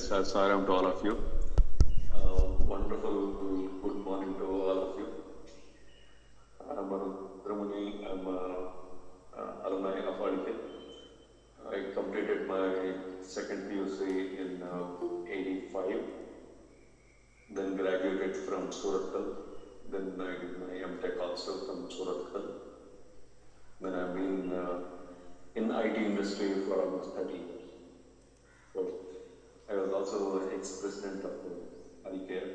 Saram to all of you. Wonderful good morning to all of you. I'm Ramuni. I'm alumni of Alumni. I completed my second PUC in 85, then graduated from Surathkal. Then I did my MTech also from Surathkal. Then I've been in IT industry for almost 30 years. So I was also ex-president of OMKAR.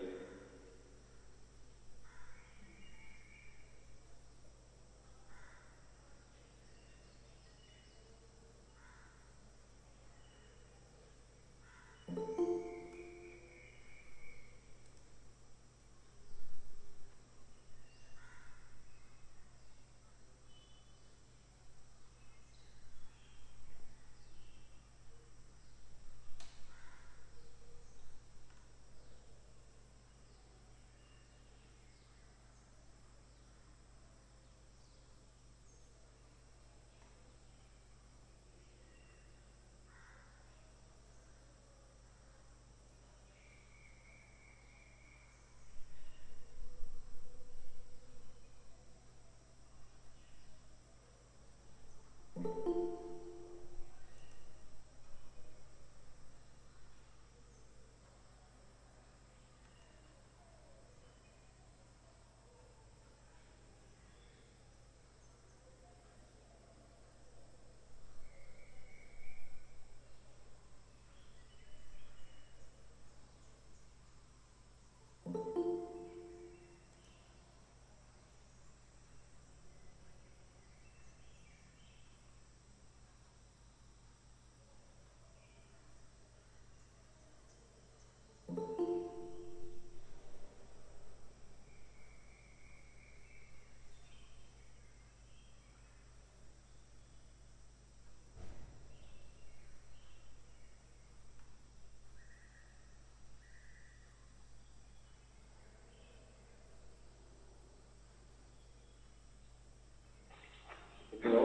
Hello?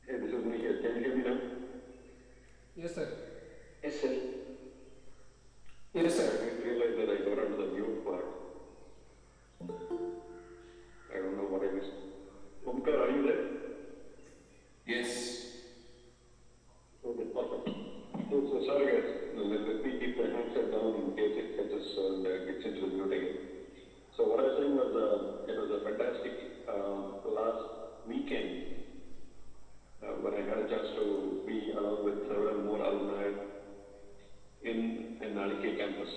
Hey, this is me here. Can you hear me now? Yes, sir. Yes, sir. Yes, I sir. didn't realize that I got onto the mute part. I don't know what I missed. OMKAR, are you there? Yes. Okay, perfect. So sorry guys, let me keep the handset down in case it catches and gets into the mute again. So what I was saying was, it was a fantastic last weekend when I had a chance to be along with several more alumni in an Alike campus.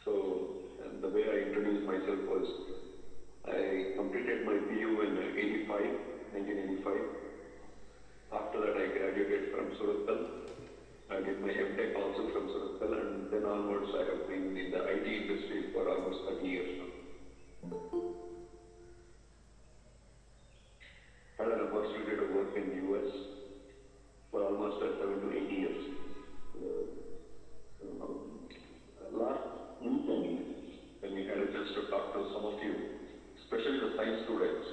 So the way I introduced myself was, I completed my PU in 1985. After that I graduated from Surathkal. I did my MTech also from Surathkal, and then onwards I have been in the IT industry for almost 30 years now. Had an opportunity to work in the US for almost 7 to 8 years. Last weekend, when we had a chance to talk to some of you, especially the science students,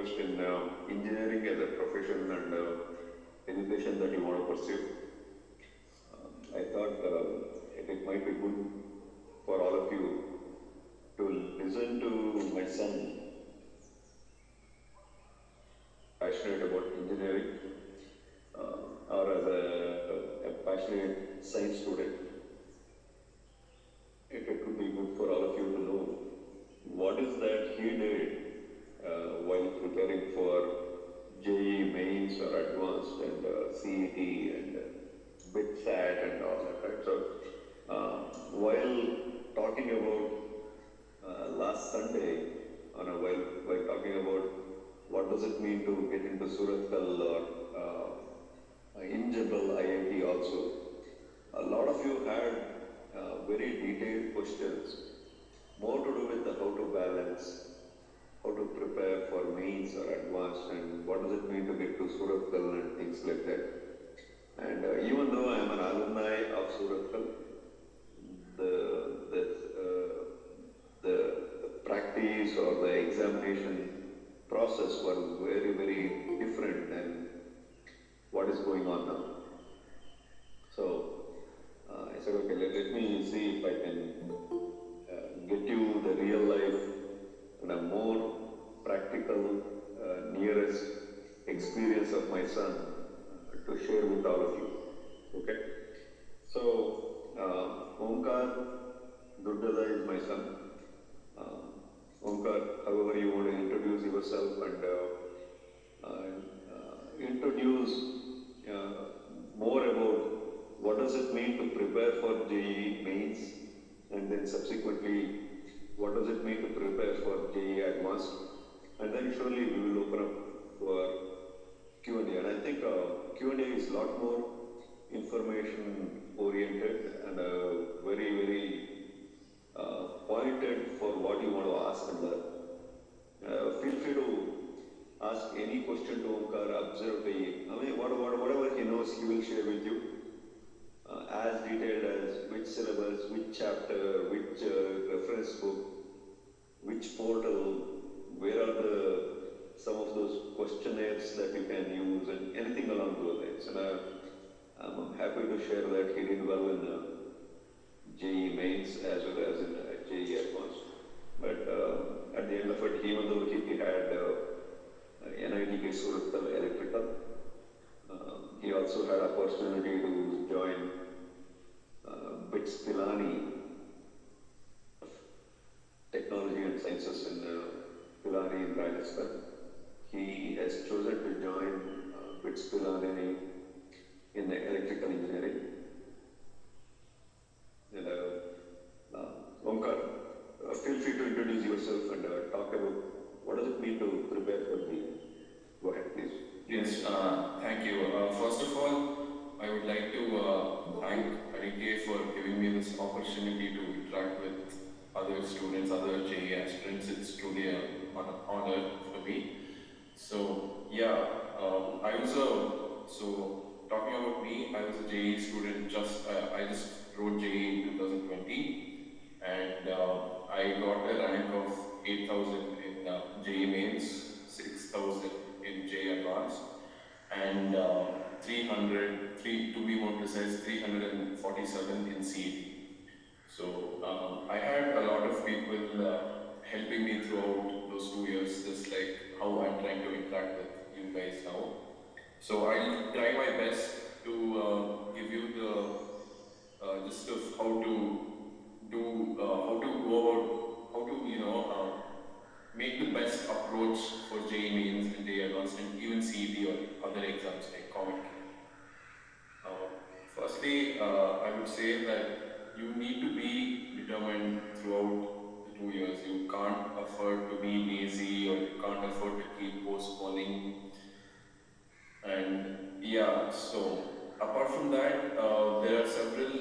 interest in engineering as a profession and education that you want to pursue. I thought it might be good for all of you to listen to my son, passionate about engineering, or as a passionate science student. It could be good for all of you to know what is that he did while preparing for JEE mains or advanced and CET and BitSat and all that, right? So while talking about last Sunday, while talking about what does it mean to get into Surathkal or in general IIT also, a lot of you had very detailed questions, more to do with the how to balance, how to prepare for mains or advanced, and what does it mean to get to Surathkal and things like that. And even though I am an alumni of Surathkal, the, uh, the practice or the examination process were very, very different than what is going on now. So I said, okay, let me see if I can get you the real life and a more practical, nearest experience of my son to share with all of you. Okay? So, OMKAR DURGADA is my son. OMKAR, however you want to introduce yourself and introduce more about what does it mean to prepare for JEE mains, and then subsequently what does it mean to prepare for JEE advanced, and then surely we will open up for Q&A. And I think Q&A is a lot more information oriented and very, very pointed for what you want to ask and learn. Feel free to ask any question to OMKAR, observe the, whatever he knows, he will share with you. As detailed as which syllabus, which chapter, which reference book, which portal, where are some of those questionnaires that you can use, and anything along those lines. And I'm happy to share that he did well in JEE mains as well as in JEE advanced. But at the end of it, even though he had NIT Surathkal Electrical, he also had opportunity to join BITS Pilani Technology and Sciences in Pilani in Rajasthan. He has chosen to join BITS Pilani in electrical engineering. And OMKAR, feel free to introduce yourself and talk about what does it mean to prepare for the. Go ahead, please. Yes, thank you. First of all, I would like to thank Aditya for giving me this opportunity to interact with other students, other JEE aspirants. It's truly an honor for me. So, yeah, so talking about me, I was a JEE student, I just wrote JEE in 2020, and I got a rank of 8,000 in JEE mains, 6,000 in JEE advanced, and to be more precise, 347 in CET. So I had a lot of people helping me throughout those 2 years, just like how I'm trying to interact with you guys now. So I'll try my best to give you the gist of how to make the best approach for JEE mains and JEE advanced and even CET or other exams like Comet. Firstly, I would say that you need to be determined throughout the 2 years. You can't afford to be lazy, or you can't afford to keep postponing. And yeah, so apart from that, there are several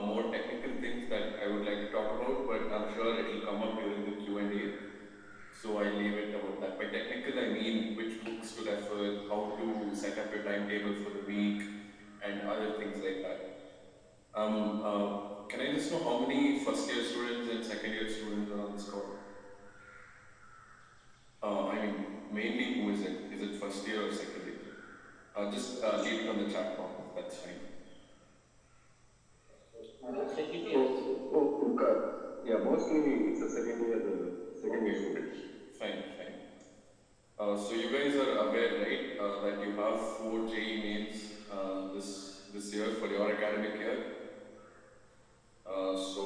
more technical things that I would like to talk about, but I'm sure it will come up during the Q&A. So I'll leave it about that. By technical, I mean which books to refer, how to set up your timetable for the week, and other things like that. Can I just know how many first-year students and second-year students are on this call? mainly who is it? Is it first year or second year? Just leave it on the chat box, that's fine. OMKAR. Yeah, mostly it's a second year students. Fine. So you guys are aware, right, that you have 4 JEE mains this year for your academic year. So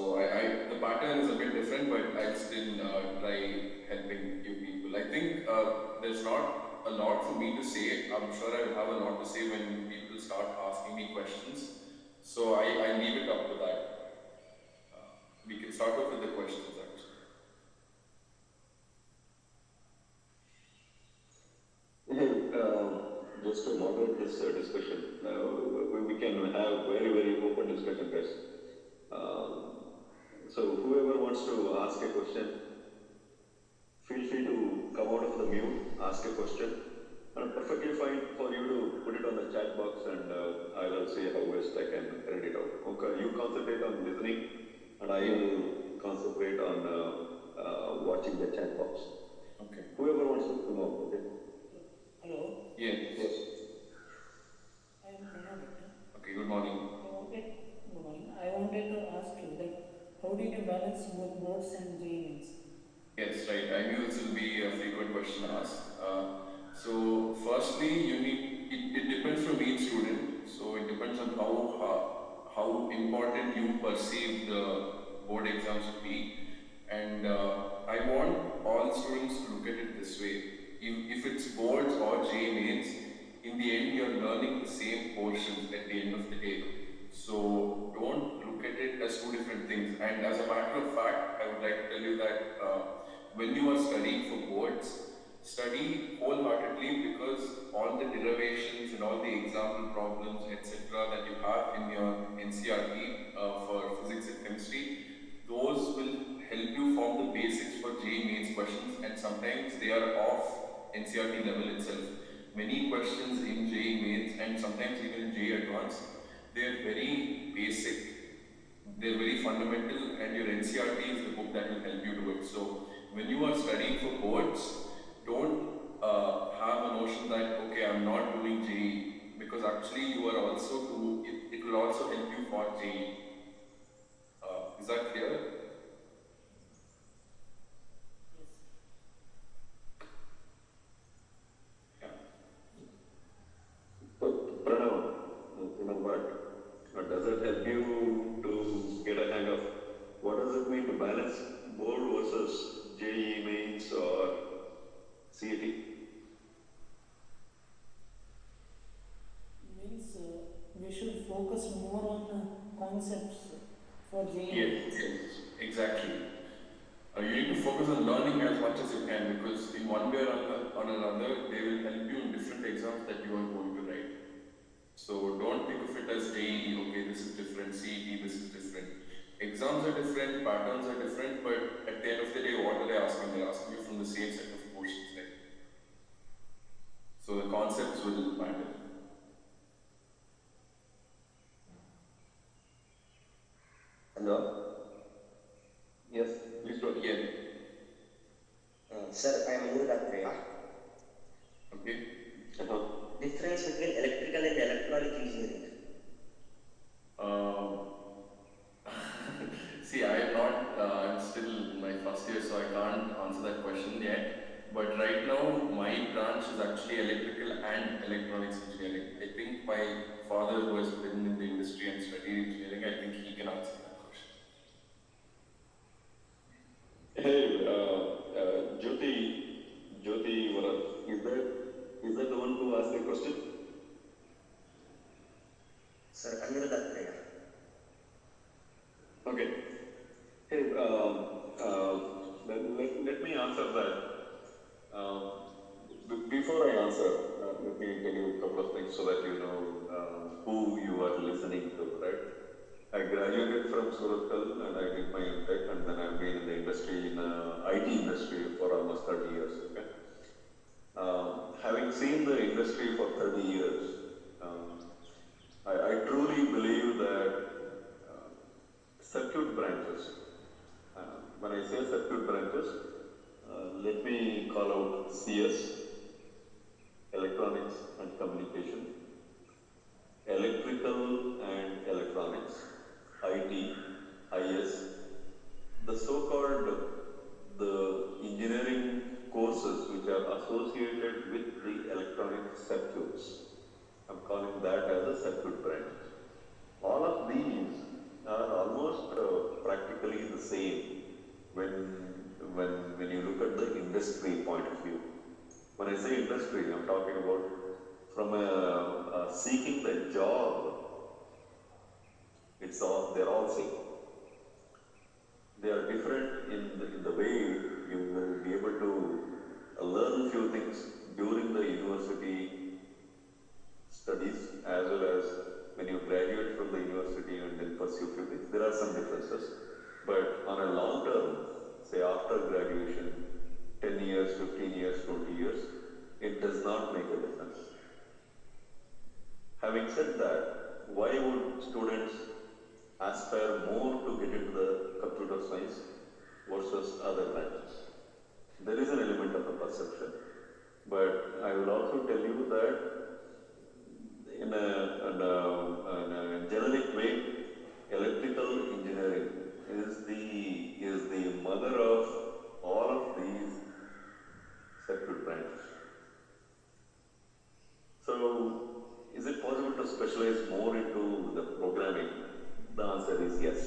the pattern is a bit different, but I'll still try helping you people. I think there's not a lot for me to say. I'm sure I will have a lot to say when people start asking me questions. So I leave it up to that. We can start off with the questions actually. Just to moderate this discussion, we can have very open discussion, guys. So whoever wants to ask a question, feel free to come out of the mute, ask a question. And perfectly fine for you to put it on the chat box, and I'll see how best I can read it out. Okay, you concentrate on listening, and I will concentrate on watching the chat box. Okay. Whoever wants to come out, okay? Hello. Yes. I am Pranav. Okay, good morning. Good morning. I wanted to ask you that how did you balance both boards and JEE? Yes, right. I knew this will be a frequent question asked. So firstly, it depends from each student. So it depends on how important you perceive the board exams to be. And I want all students to look at it this way. If it's boards or JEE mains, in the end you're learning the same portions at the end of the day. So don't look at it as two different things. And as a matter of fact, I would like to tell you that when you are studying for boards, study wholeheartedly, because all the derivations and all the example problems, etc., that you have in your NCRT for physics and chemistry, those will help you form the basics for JEE mains questions, and sometimes they are off NCRT level itself. Many questions in JEE mains and sometimes even in JEE advanced, they are very basic, they're very fundamental, and your NCRT is the book that will help you do it. So when you are studying for boards, don't have a notion that, okay, I'm not doing JEE, because actually you are also it will also help you for JEE. Is that clear? Pranav, you know what? Does it help you to get a hang of what does it mean to balance board versus JEE mains or CET? Means we should focus more on concepts for JEE. Yes, exactly. You need to focus on learning as much as you can, because in one way or another, they will help you in different exams that you are going to write. So don't think of it as JEE, okay, this is different, CET, this is different. Exams are different, patterns are different, but at the end of the day, what are they asking? They're asking you from the same set of questions, right? So the concepts will matter. Hello? Yes, please go ahead. Sir, I am Alumni. Okay. Difference between electrical and electronic engineering. See, I am not, I'm still in my first year, so I can't answer that question yet. But right now, my branch is actually electrical and electronics engineering. I think my father, who has been in the industry and studied engineering, I think he can answer that question. Hey, Jyoti, is that the one who asked the question? Sir, Anirudh. Okay. Hey, let me answer that. Before I answer, let me tell you a couple of things so that you know who you are listening to, right? I graduated from Surathkal and I did my MTech, and then I've been in the industry, in IT industry for almost 30 years, okay? Having seen the industry for 30 years, I truly believe that circuit branches, when I say circuit branches, let me call out CS, circuits. I'm calling that as a circuit branch. All of these are almost practically the same when you look at the industry point of view. When I say industry, I'm talking about from seeking the job. They're all same. They are different in the way you will be able to learn few things during the university studies as well as when you graduate from the university and then pursue few things. There are some differences, but on a long term, say after graduation, 10 years, 15 years, 20 years, it does not make a difference. Having said that, why would students aspire more to get into the computer science versus other branches? There is an element of a perception, but I will also tell you that in a generic way, electrical engineering is the mother of all of these circuit branches. So, is it possible to specialize more into the programming? The answer is yes.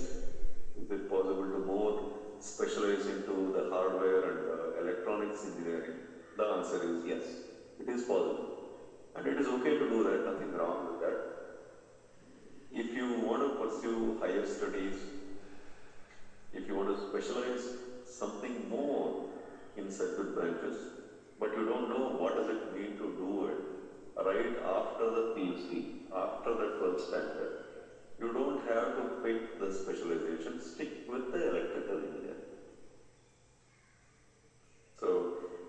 Is it possible to more specialize into the hardware and electronics engineering? The answer is yes. It is possible. And it is okay to do that, nothing wrong with that. If you want to pursue higher studies, if you want to specialize something more in circuit branches, but you don't know what does it mean to do it, right after the PhD, after the 12th standard, you don't have to pick the specialization, stick with the electrical engineering. So,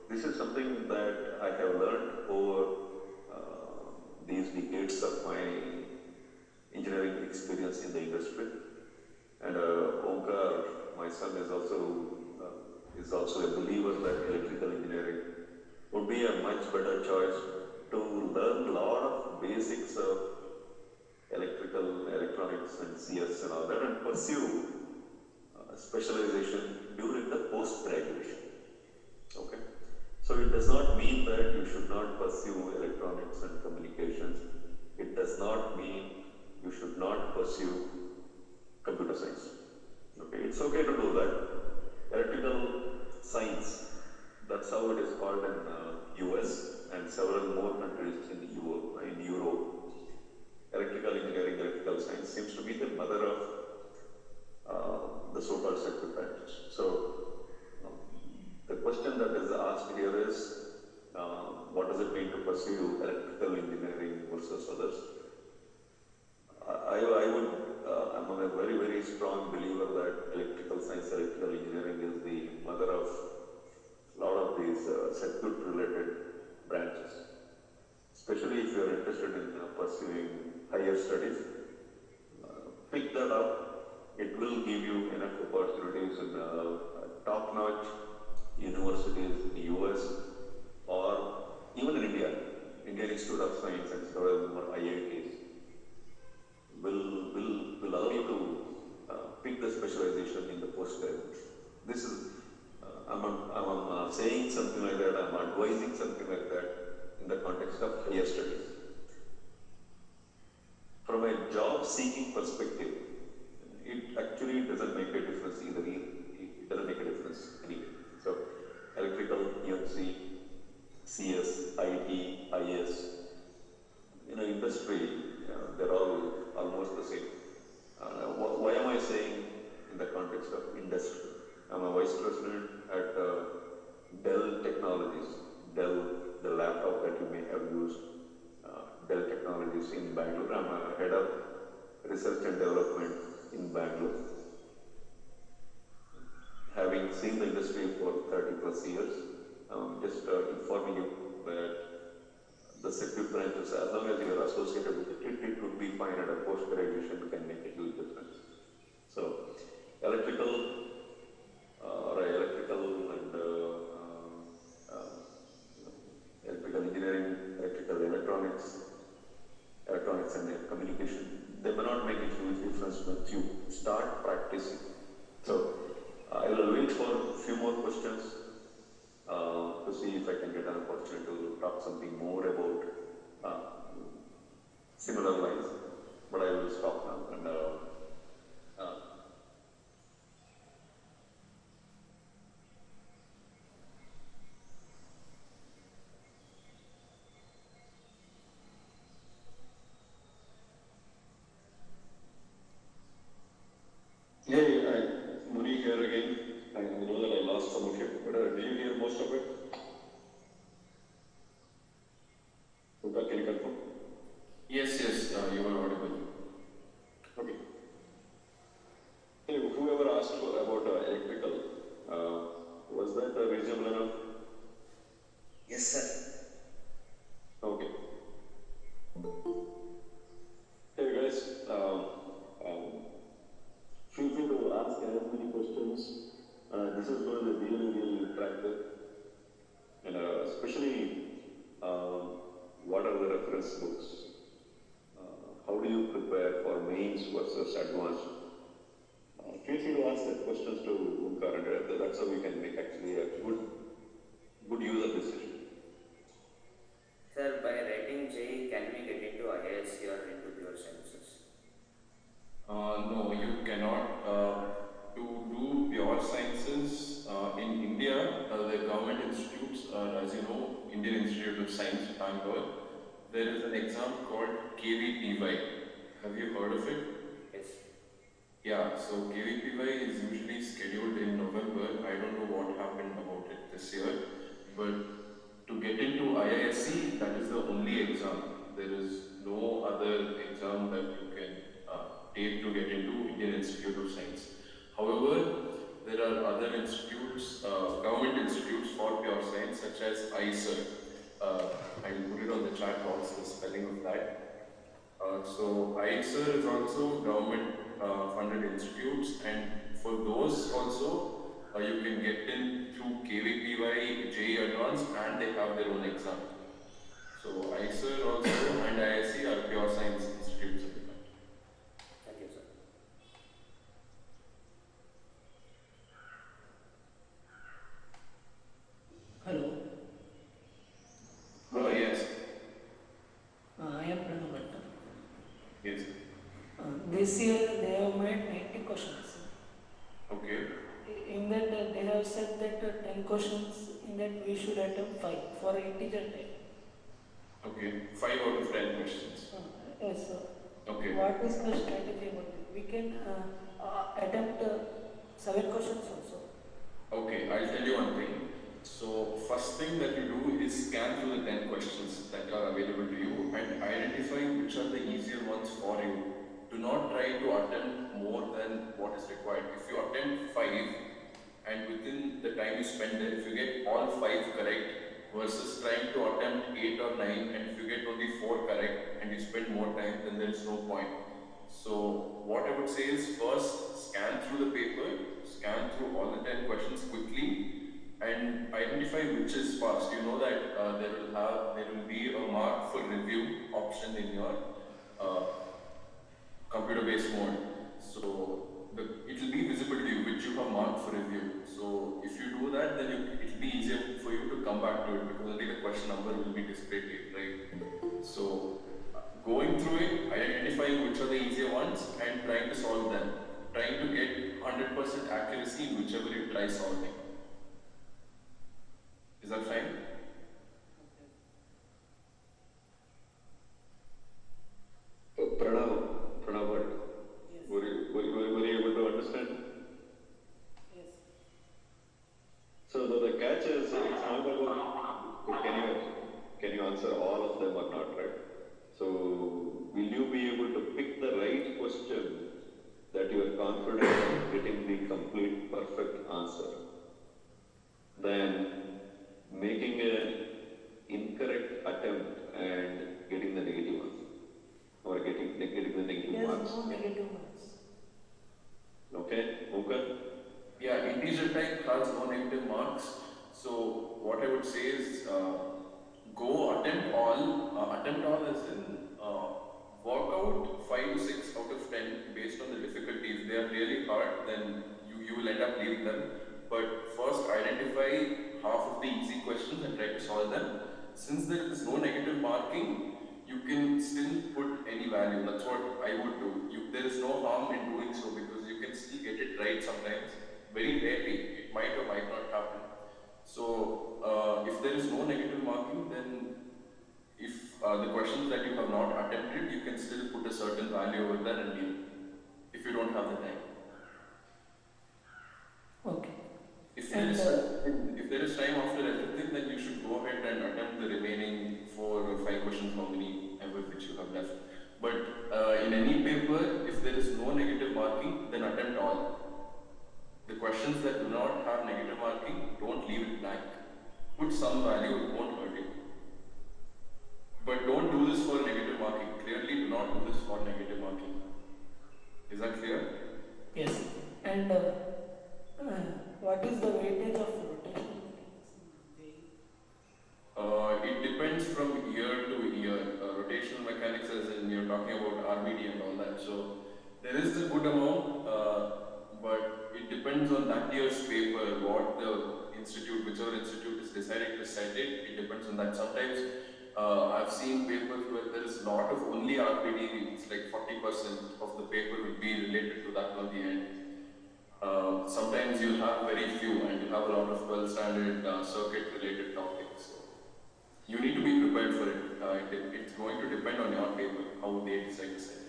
this is something that I have learned over these decades of my engineering experience in the industry. And OMKAR, my son, is also a believer that electrical engineering would be a much better choice to learn a lot of basics of electrical, electronics and CS and all that and pursue specialization during the post-graduation. Okay? So it does not mean that you should not pursue electronics and communications. It does not mean you should not pursue computer science. Okay? It's okay to do that. Electrical science, that's how it is called in US and several more countries in Europe. Electrical engineering, electrical science seems to be the mother of the so-called circuit branches. So, the question that is asked here is, what does it mean to pursue electrical engineering versus others? I'm a very, very strong believer that electrical science, electrical engineering is the mother of a lot of these circuit-related branches. Especially if you are interested in pursuing higher studies, pick that up. It will give you enough opportunities in top-notch universities in the US or even in India. Indian Institute of Science and several more IITs will allow you to pick the specialization in the post-graduation. This is, I'm saying something like that, I'm advising something like that in the context of higher studies. From a job-seeking perspective, it actually doesn't make a difference either. It doesn't make a difference anyway. So, electrical, EMC, CS, IT, IS, industry, they're all almost the same. Why am I saying in the context of industry? I'm a vice president at Dell Technologies. Dell, the laptop that you may have used, Dell Technologies in Bangalore. I'm a head of research and development in Bangalore. Having seen the industry for 30 plus years, just informing you that the circuit branches, as long as you are associated with it, it would be fine, and a post-graduation can make a huge difference. So, electrical engineering, electrical electronics and communication, they may not make a huge difference once you start practicing. So, I will wait for a few more questions to see if I can get an opportunity to talk something more about uh, similar lines, but I will stop now. And Muni here again. I know that I lost some of you, but do you hear most of it? Uka, can you confirm? Yes, you are audible. Okay. Hey, whoever asked about electrical, was that reasonable enough? Yes, sir. Okay. Hey guys, feel free to ask as many questions. This is going to be really interactive, and especially what are the reference books? How do you prepare for mains versus advanced? Feel free to ask that questions to OMKAR, and that's how we can make actually a good user decision. Sir, by writing J, can we get into IISc or into pure sciences? No, you cannot. To do pure sciences in India, the government institutes, as you know, Indian Institute of Science, Bangalore, there is an exam called KVPY. Have you heard of it? Yes. Yeah, so KVPY is usually scheduled in November. I don't know what happened about it this year, but to get into IISc, that is the only exam. There is no other exam that you can take to get into Indian Institute of Science. However, there are other institutes, government institutes for pure science, such as ICER. I'll put it on the chat box, the spelling of that. So ICER is also government funded institutes, and for those also you can get in through KVPY, JEE Advanced, and they have their own exam. So ICER also and IISc are pure science institutes in the country. Thank you, sir. Hello, Yes. I am Pranav. Yes. This year they have made 90 questions. Okay. In that they have said that 10 questions in that we should attempt 5 for integer type. Okay. 5 out of 10 questions. Yes, sir. Okay. What is the strategy about it? We can attempt 7 questions also. Okay, I'll tell you one thing. So, first thing that you do is scan through the 10 questions that are available to you and identify which are the easier ones for you. Do not try to attempt more than what is required. If you attempt 5 and within the time you spend there, if you get all 5 correct versus trying to attempt 8 or 9 and if you get only 4 correct and you spend more time, then there is no point. So, what I would say is first scan through the paper, scan through all the 10 questions quickly and identify which is fast. You know that there will be a mark for review option in your computer-based mode. So it will be visible to you which you have marked for review. So if you do that, then it will be easier for you to come back to it because only the question number will be displayed to you, right? So going through it, identifying which are the easier ones and trying to solve them. Trying to get 100% accuracy in whichever you try solving. Is that fine? Pranav, Yes. were you able to understand? Yes. So the catch is it's not about can you answer all of them or not, right? So will you be able to pick the right question that you are confident of getting the complete perfect answer? Then making an incorrect attempt and getting the negative answer or getting the negative There's marks. no negative marks. Okay, okay. Yeah, integer type has no negative marks. So what I would say is go attempt all. Attempt all as in work out 5 to 6 out of 10 based on the difficulty. If they are really hard, then you will end up leaving them. But first identify half of the easy questions and try to solve them. Since there is no negative marking, you can still put any value. That's what I would do. There is no harm in doing so because you can still get it right sometimes. Very rarely, it might or might not happen. So if there is no negative marking, then if the questions that you have not attempted, you can still put a certain value over there and deal if you don't have the time. Okay. If there is time after everything, then you should go ahead and attempt the remaining 4 or 5 questions, how many ever which you have left. But in any paper, if there is no negative marking, then attempt all. The questions that do not have negative marking, don't leave it blank. Put some value, it won't hurt you. But don't do this for negative marking. Clearly do not do this for negative marking. Is that clear? Yes. And what is the weightage of rotational mechanics? It depends from year to year. Rotational mechanics, as in you're talking about RBD and all that. So there is a good amount, but it depends on that year's paper, what the institute, whichever institute is deciding to set it. It depends on that. Sometimes I've seen papers where there is a lot of only RBD. It's like 40% of the paper will be related to that on the end. Sometimes you have very few and you have a lot of 12 standard circuit related topics. So you need to be prepared for it. It's going to depend on your paper, how they decide to set it.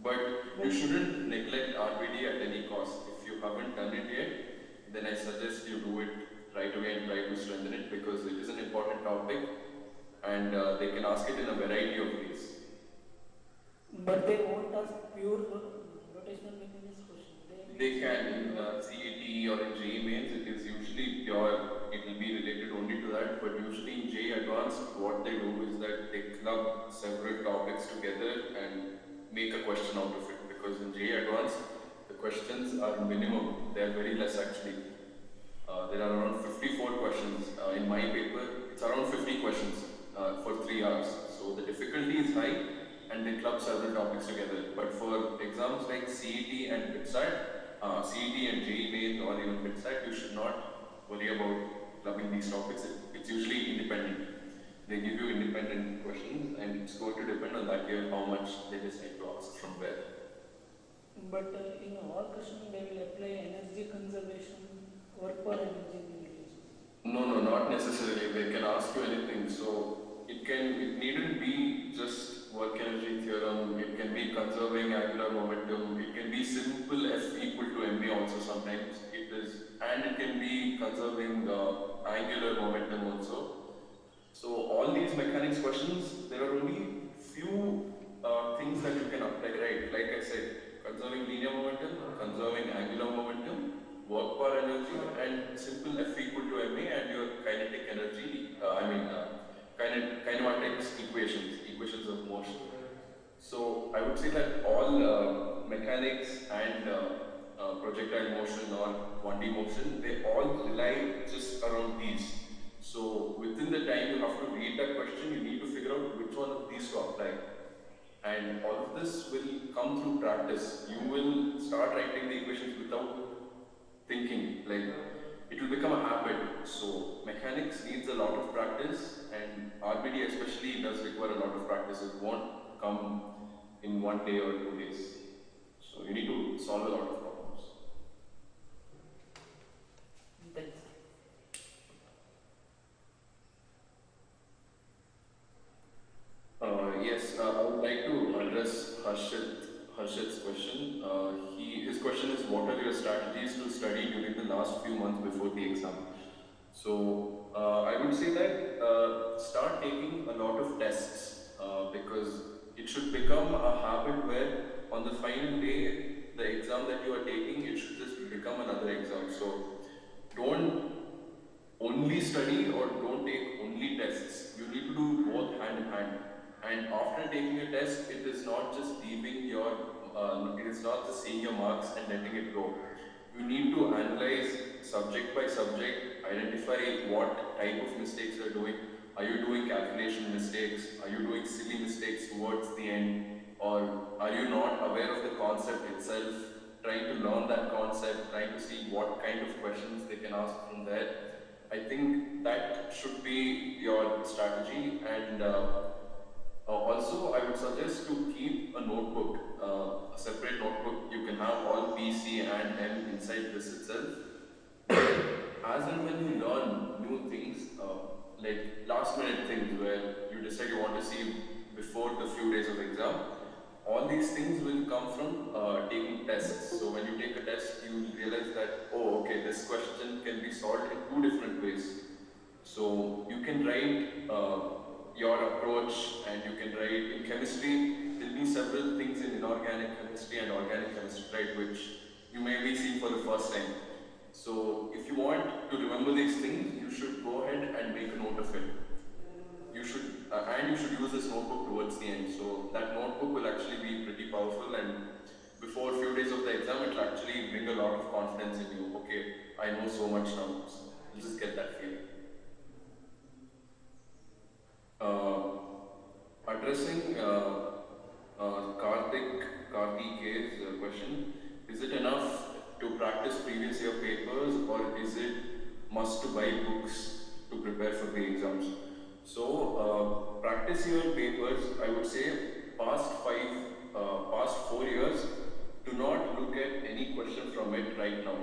But you shouldn't neglect RBD at any cost. If you haven't done it yet, then I suggest you do it right away and try to strengthen it because it is an important topic and they can ask it in a variety of ways. But they won't ask pure rotational mechanics question. They can in CET or in JEE mains, it is usually pure, it will be related only to that, but usually in JEE advanced, what they do is that they club several topics together and make a question out of it, because in JEE advanced, the questions are minimum, they are very less actually. There are around 54 questions. In my paper, it's around 50 questions for 3 hours. So the difficulty is high and they club several topics together. But for exams like CET and BITSAT, CET and JEE main or even BITSAT, you should not worry about clubbing these topics. It's usually independent. They give you independent questions and it's going to depend on that year how much they decide to ask from where. But in all questions they will apply energy conservation, work per energy relation. No, not necessarily. They can ask you anything. So it needn't be just work energy theorem. It can be conserving angular momentum. It can be simple F equal to ma also sometimes. And it can be conserving angular momentum also. So all these mechanics questions, there are only few things that you can apply, right? Like I said, conserving linear momentum, conserving angular momentum, work per energy, and simple F equal to ma and your kinetic energy, kinematics equations of motion. So I would say that all mechanics and projectile motion or 1D motion, they all rely just around these. So within the time you have to read that question, you need to figure out which one of these to apply. And all of this will come through practice. You will start writing the equations without thinking, like it will become a habit. So mechanics needs a lot of practice and RBD especially does require a lot of practice. It won't come in 1 day or 2 days. So you need to solve a lot of problems. Thanks. Yes, I would like to address Harshit's question. His question is, what are your strategies to study during the last few months before the exam? So I would say that start taking a lot of tests because it should become a habit where on the final day, the exam that you are taking, it should just become another exam. So don't only study or don't take only tests. You need to do both hand in hand. And after taking a test, it is not just leaving your, it is not just seeing your marks and letting it go. You need to analyze subject by subject, identify what type of mistakes you are doing. Are you doing calculation mistakes? Are you doing silly mistakes towards the end? Or are you not aware of the concept itself? Trying to learn that concept, trying to see what kind of questions they can ask from there. I think that should be your strategy. And also also, I would suggest to keep a notebook, a separate notebook. You can have all P, C, and M inside this itself. As and when you learn new things, like last minute things where you decide you want to see before the few days of exam, all these things will come from taking tests. So when you take a test, you will realize that, oh, okay, this question can be solved in two different ways. So you can write your approach, and you can write in chemistry. There will be several things in inorganic chemistry and organic chemistry, right, which you may be seeing for the first time. So if you want to remember these things, you should go ahead and make a note of it. You should, and you should use this notebook towards the end. So that notebook will actually be pretty powerful, and before a few days of the exam, it will actually bring a lot of confidence in you. Okay, I know so much now. So you'll just get that feeling. Addressing Karthik's question, is it enough to practice previous year papers, or is it must to buy books to prepare for the exams? So, practice your papers, I would say, past 4 years, do not look at any question from it right now.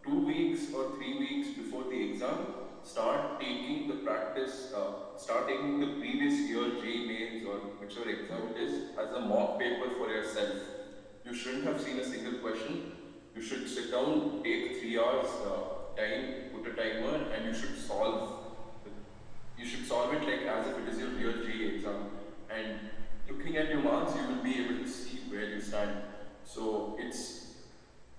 2 weeks or 3 weeks before the exam, start taking the practice, start taking the previous year JEE mains or whichever exam it is as a mock paper for yourself. You shouldn't have seen a single question. You should sit down, take 3 hours time, put a timer, and you should solve. You should solve it like as if it is your real JEE exam. And looking at your marks, you will be able to see where you stand. So it's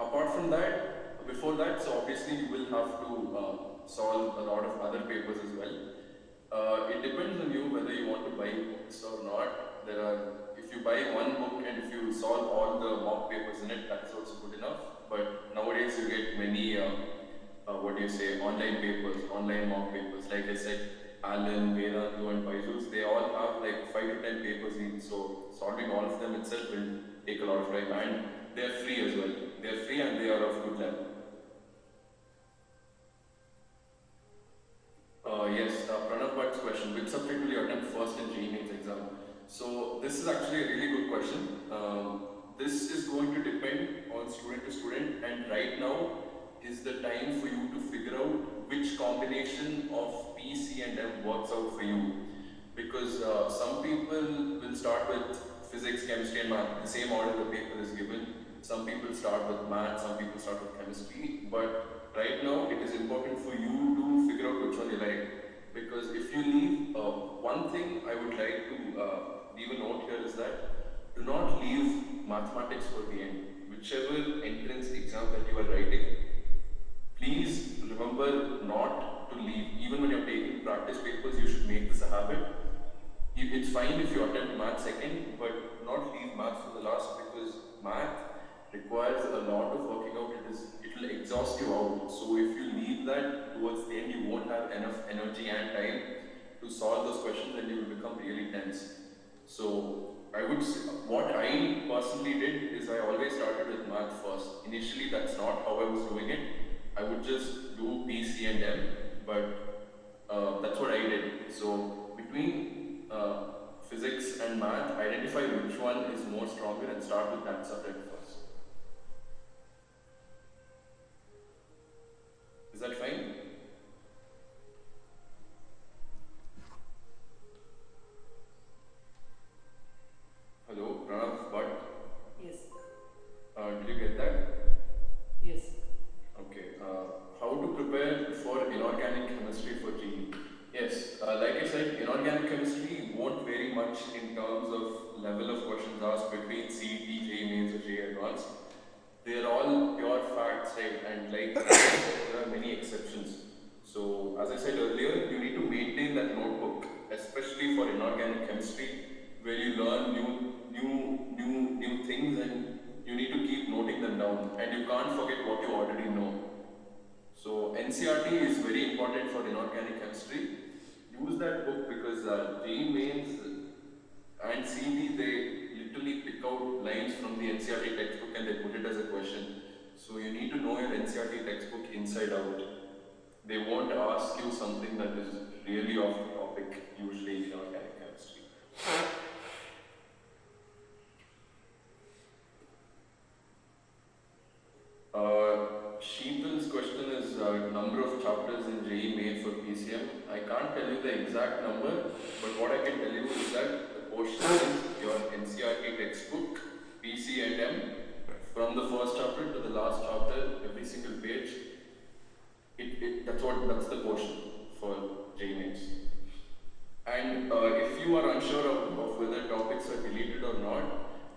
apart from that, before that, so obviously you will have to solve a lot of other papers as well. It depends on you whether you want to buy books or not. If you buy one book and if you solve all the mock papers in it, that's also good enough. But nowadays you get many, online papers, online mock papers. Like I said, Alan, Vedantu and Byju's, they all have like 5 to 10 papers each. So solving all of them itself will take a lot of time, and they're free as well. They're free and they are of good level. Yes, Pranav Bhatt's question, which subject will you attempt first in JEE mains exam? So this is actually a really good question. This is going to depend on student to student, and right now is the time for you to figure out which combination of P, C and M works out for you. Because some people will start with physics, chemistry and math, the same order the paper is given. Some people start with math, some people start with chemistry, but right now it is important for you to figure out which one you like. Because if you leave, one thing I would like to leave a note here is that do not leave mathematics for the end. Whichever entrance exam that you are writing, please remember not to leave. Even when you're taking practice papers, you should make this a habit. It's fine if you attempt math second, but not leave math for the last, because math requires a lot of working out. It will exhaust you out. So if you leave that towards the end, you won't have enough energy and time to solve those questions, and you will become really tense. So I would say, what I personally did is I always started with math first. Initially, that's not how I was doing it. I would just do P, C and M, but that's what I did. So between physics and math, identify which one is more stronger and start with that subject first. Is that fine? Hello, Pranav Bhatt? Yes. Did you get that? Yes. Okay. How to prepare for inorganic chemistry for JEE? Yes, like I said, inorganic chemistry won't vary much in terms of level of questions asked between CET, JEE mains or JEE advanced. They are all pure facts, right? And like there are many exceptions. So as I said earlier, you need to maintain that notebook, especially for inorganic chemistry, where you learn new things, and you need to keep noting them down, and you can't forget what you already know. So NCRT is very important for inorganic chemistry. Use that book, because JEE mains and CET, they literally pick out lines from the NCRT textbook and they put it as a question. So you need to know your NCRT textbook inside out. They won't ask you something that is really off the topic, usually in inorganic chemistry. I can't tell you the exact number, but what I can tell you is that the portion is your NCERT textbook, PC&M, from the first chapter to the last chapter, every single page. That's the portion for JMAs. And if you are unsure of whether topics are deleted or not,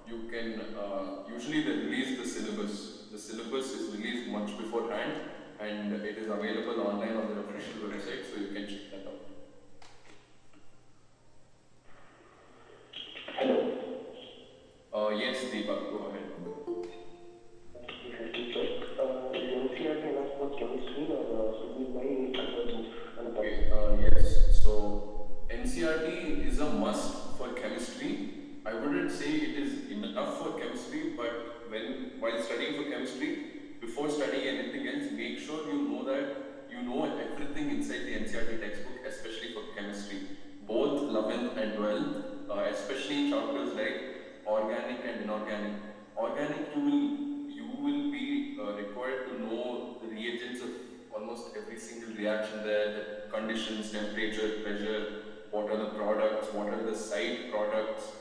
you can usually they release the syllabus. The syllabus is released much beforehand, and it is available online on their official website, so you can check that out. Hello. Yes, Deepak, go ahead. This is Deepak. Is NCERT enough for chemistry or should we buy another? Okay, yes. So NCERT is a must for chemistry. I wouldn't say it is enough for chemistry, but while studying for chemistry, before studying anything else, make sure you know that you know everything inside the NCERT textbook, especially for chemistry, both 11th and 12th, especially chapters like organic and inorganic. Organic, you will be required to know the reagents of almost every single reaction there, the conditions, temperature, pressure, what are the products, what are the side products,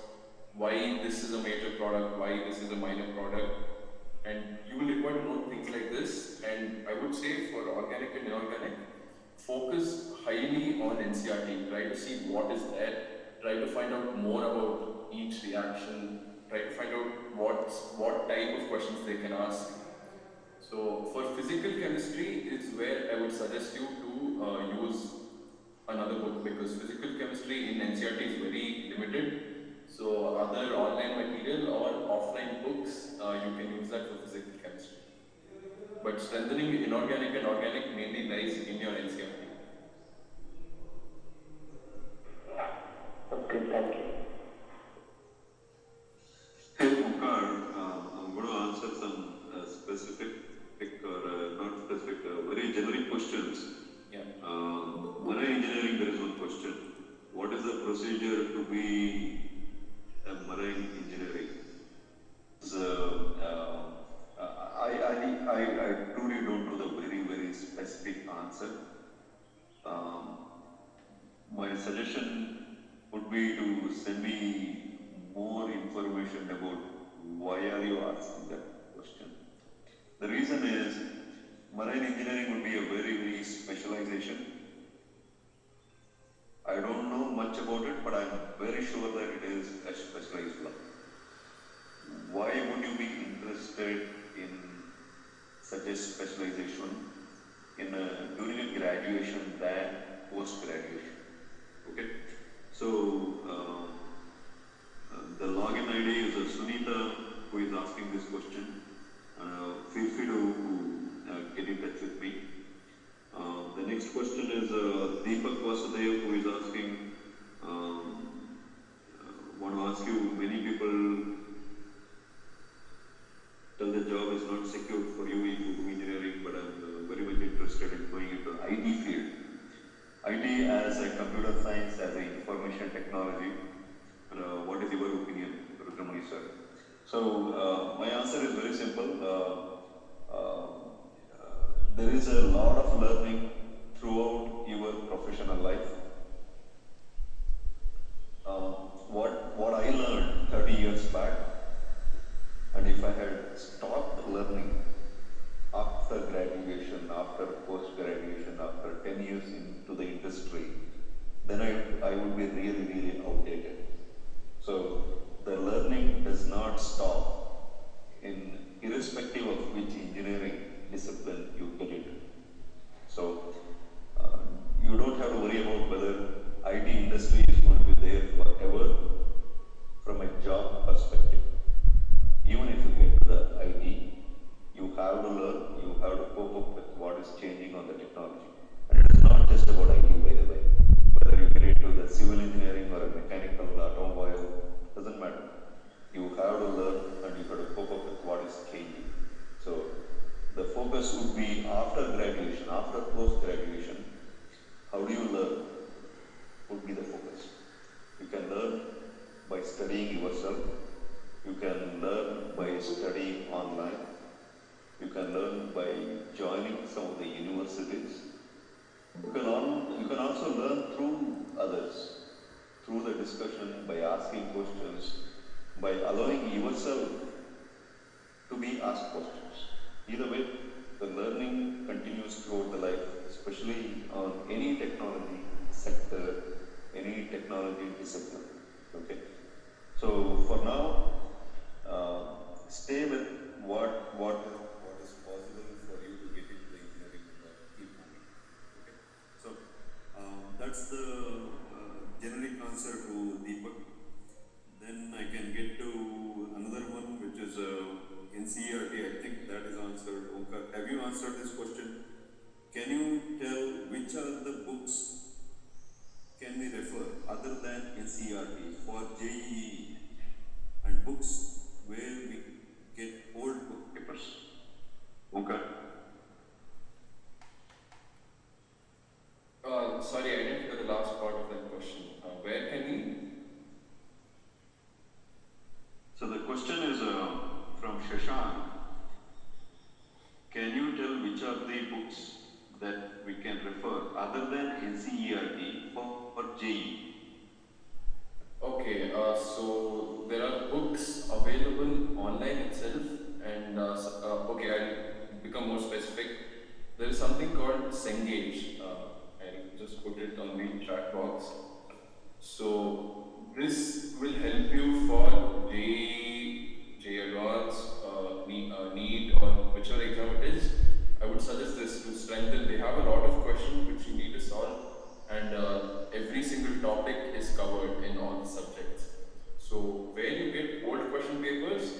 why this is a major product, why this is a minor product, and you will require to know things like this. And I would say for organic and inorganic, focus highly on NCERT, try to see what is there, try to find out more about each reaction, try to find out what type of questions they can ask. So for physical chemistry is where I would suggest you to use another book, because physical chemistry in NCERT is very limited. So other online material or offline books, you can use that for physical chemistry. But strengthening inorganic and organic mainly lies in your NCERT. Okay, thank you. Hey, OMKAR, I'm going to answer some specific or not specific, very generic questions. Yeah. Marine engineering, there is one question. What is the procedure to be a marine engineering? So, I truly don't know the very specific answer. My suggestion would be to send me more information about why are you asking that question. The reason is marine engineering would be a very specialization. I don't know much about it, but I'm very sure that it is a specialized one. Why would you be interested in such a specialization during a graduation than post-graduation? Okay, so the login ID is Sunita who is asking this question. Feel free to get in touch with me. The next question is Deepak Vasudev who is asking, want to ask you, many people tell the job is not secure for you if you do engineering, but I'm very much interested in going into IT field. IT as a computer science, as a information technology. What is your opinion, Rudramani sir? So my answer is very simple. There is a lot of learning throughout your professional life. What I learned 30 years back, and if I had stopped learning after graduation, after post-graduation, after 10 years into the industry, then I would be really outdated. So the learning does not stop irrespective of which engineering discipline you get into. So you don't have to worry about whether IT industry is going to be there forever from a job perspective. Even if you get to the IT, you have to learn, you have to cope up with what is changing on the technology. And it is not just about IT, by the way. Whether you get into the civil engineering or a mechanical, automobile, doesn't matter. You have to learn and you have to cope up with what is changing. So the focus would be after graduation, after post-graduation, how do you learn would be the focus. You can learn by studying yourself. You can learn by studying online. You can learn by joining some of the universities. You you can also learn through others, through the discussion, by asking questions, by allowing yourself to be asked questions. Either way, the learning continues throughout the life, especially on any technology sector, any technology discipline. Okay. So for now, stay with what is possible for you to get into the engineering keep moving. Okay. So that's the generic answer to Deepak. Then I can get to another one, which is NCERT. I think that is answered. OMKAR, have you answered this question? Can you tell which are the books can we refer other than NCERT for JEE and books where we get old book papers? OMKAR. Sorry, I didn't hear the last part of that question. Where can we? So the question is from Shashank. Can you tell which are the books that we can refer other than NCERT for JEE? Okay, so there are books available online itself, and okay, I'll become more specific. There is something called Cengage. I'll just put it on the chat box. So this will help you for JEE Advanced, NEET, or whichever exam it is. I would suggest this to strengthen. They have a lot of questions which you need to solve, and every single topic is covered in all the subjects. So where you get old question papers,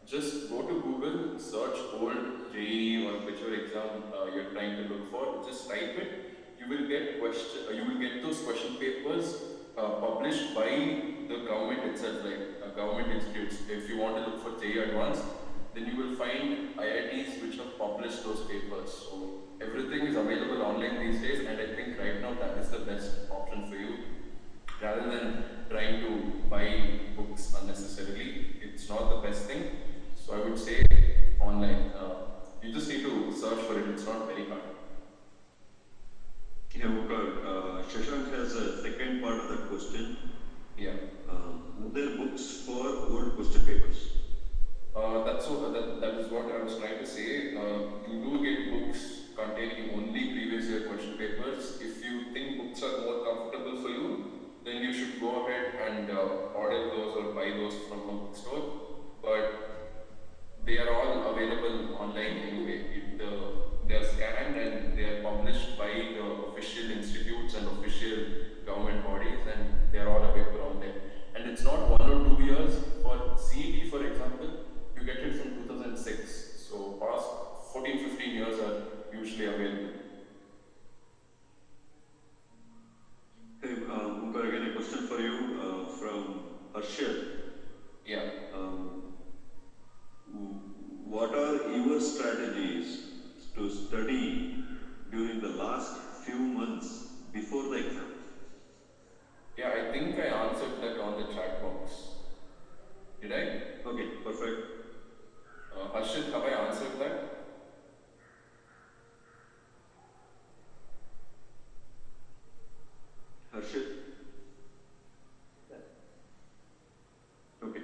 just go to Google, search old JEE or whichever exam you're trying to look for. Just type it. You will get those question papers published by the government itself, like government institutes. If you want to look for JEE Advanced, then you will find IITs which have published those papers. So everything is available online these days, and I think right now that is the best option for you. Rather than trying to buy books unnecessarily, it's not the best thing. So I would say online. You just need to search for it. It's not very hard. Yeah, Shashank has a second part of that question. Yeah. Are there books for old question papers? That is what I was trying to say. You do get books containing only previous year question papers. If you think books are more comfortable for you, then you should go ahead and order those or buy those from a bookstore. But they are all available online anyway. They are scanned and they are published by the official institutes and official government bodies, and they are all available online. And it's not 1 or 2 years. For CET, for example, you get it from 2006. So past 14-15 years are usually available. Hey, OMKAR, again a question for you from Harshad. Yeah. What are your strategies to study during the last few months before the exam? Yeah, I think I answered that on the chat box. Did I? Okay, perfect. Harshit, have I answered that? Harshit? Okay.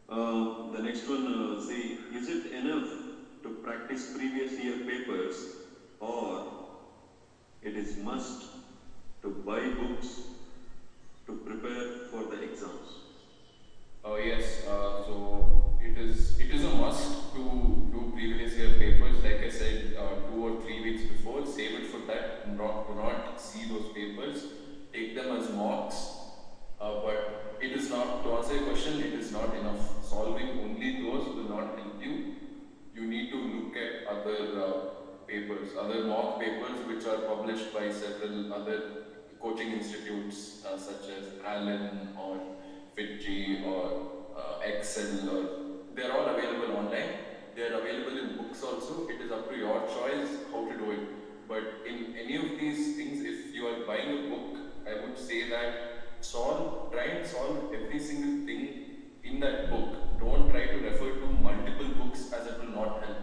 The next one, say, is it enough to practice previous year papers, or it is must to buy books to prepare for the exams? Yes. So it is a must to do previous year papers. Like I said, 2 or 3 weeks before, save it for that. Do not see those papers. Take them as mocks. But it is not, to answer your question, it is not enough. Solving only those will not help you. You need to look at other papers, other mock papers which are published by several other coaching institutes such as Allen or FitG or Excel, or they are all available online. They are available in books also. It is up to your choice how to do it. But in any of these things, if you are buying a book, I would say that try and solve every single thing in that book. Don't try to refer to multiple books, as it will not help.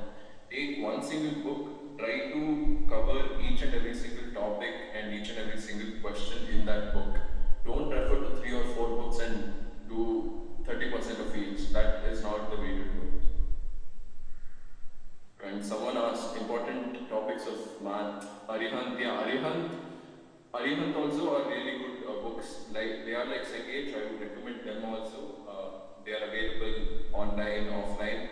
Take one single book, try to cover each and every single topic and each and every single question in that book. Don't refer to 3 or 4 books and do 30% of each. That is not the way to do it. And someone asked important topics of math. Arihant also are really good books. Like they are like Sengage. I would recommend them also. They are available online, offline.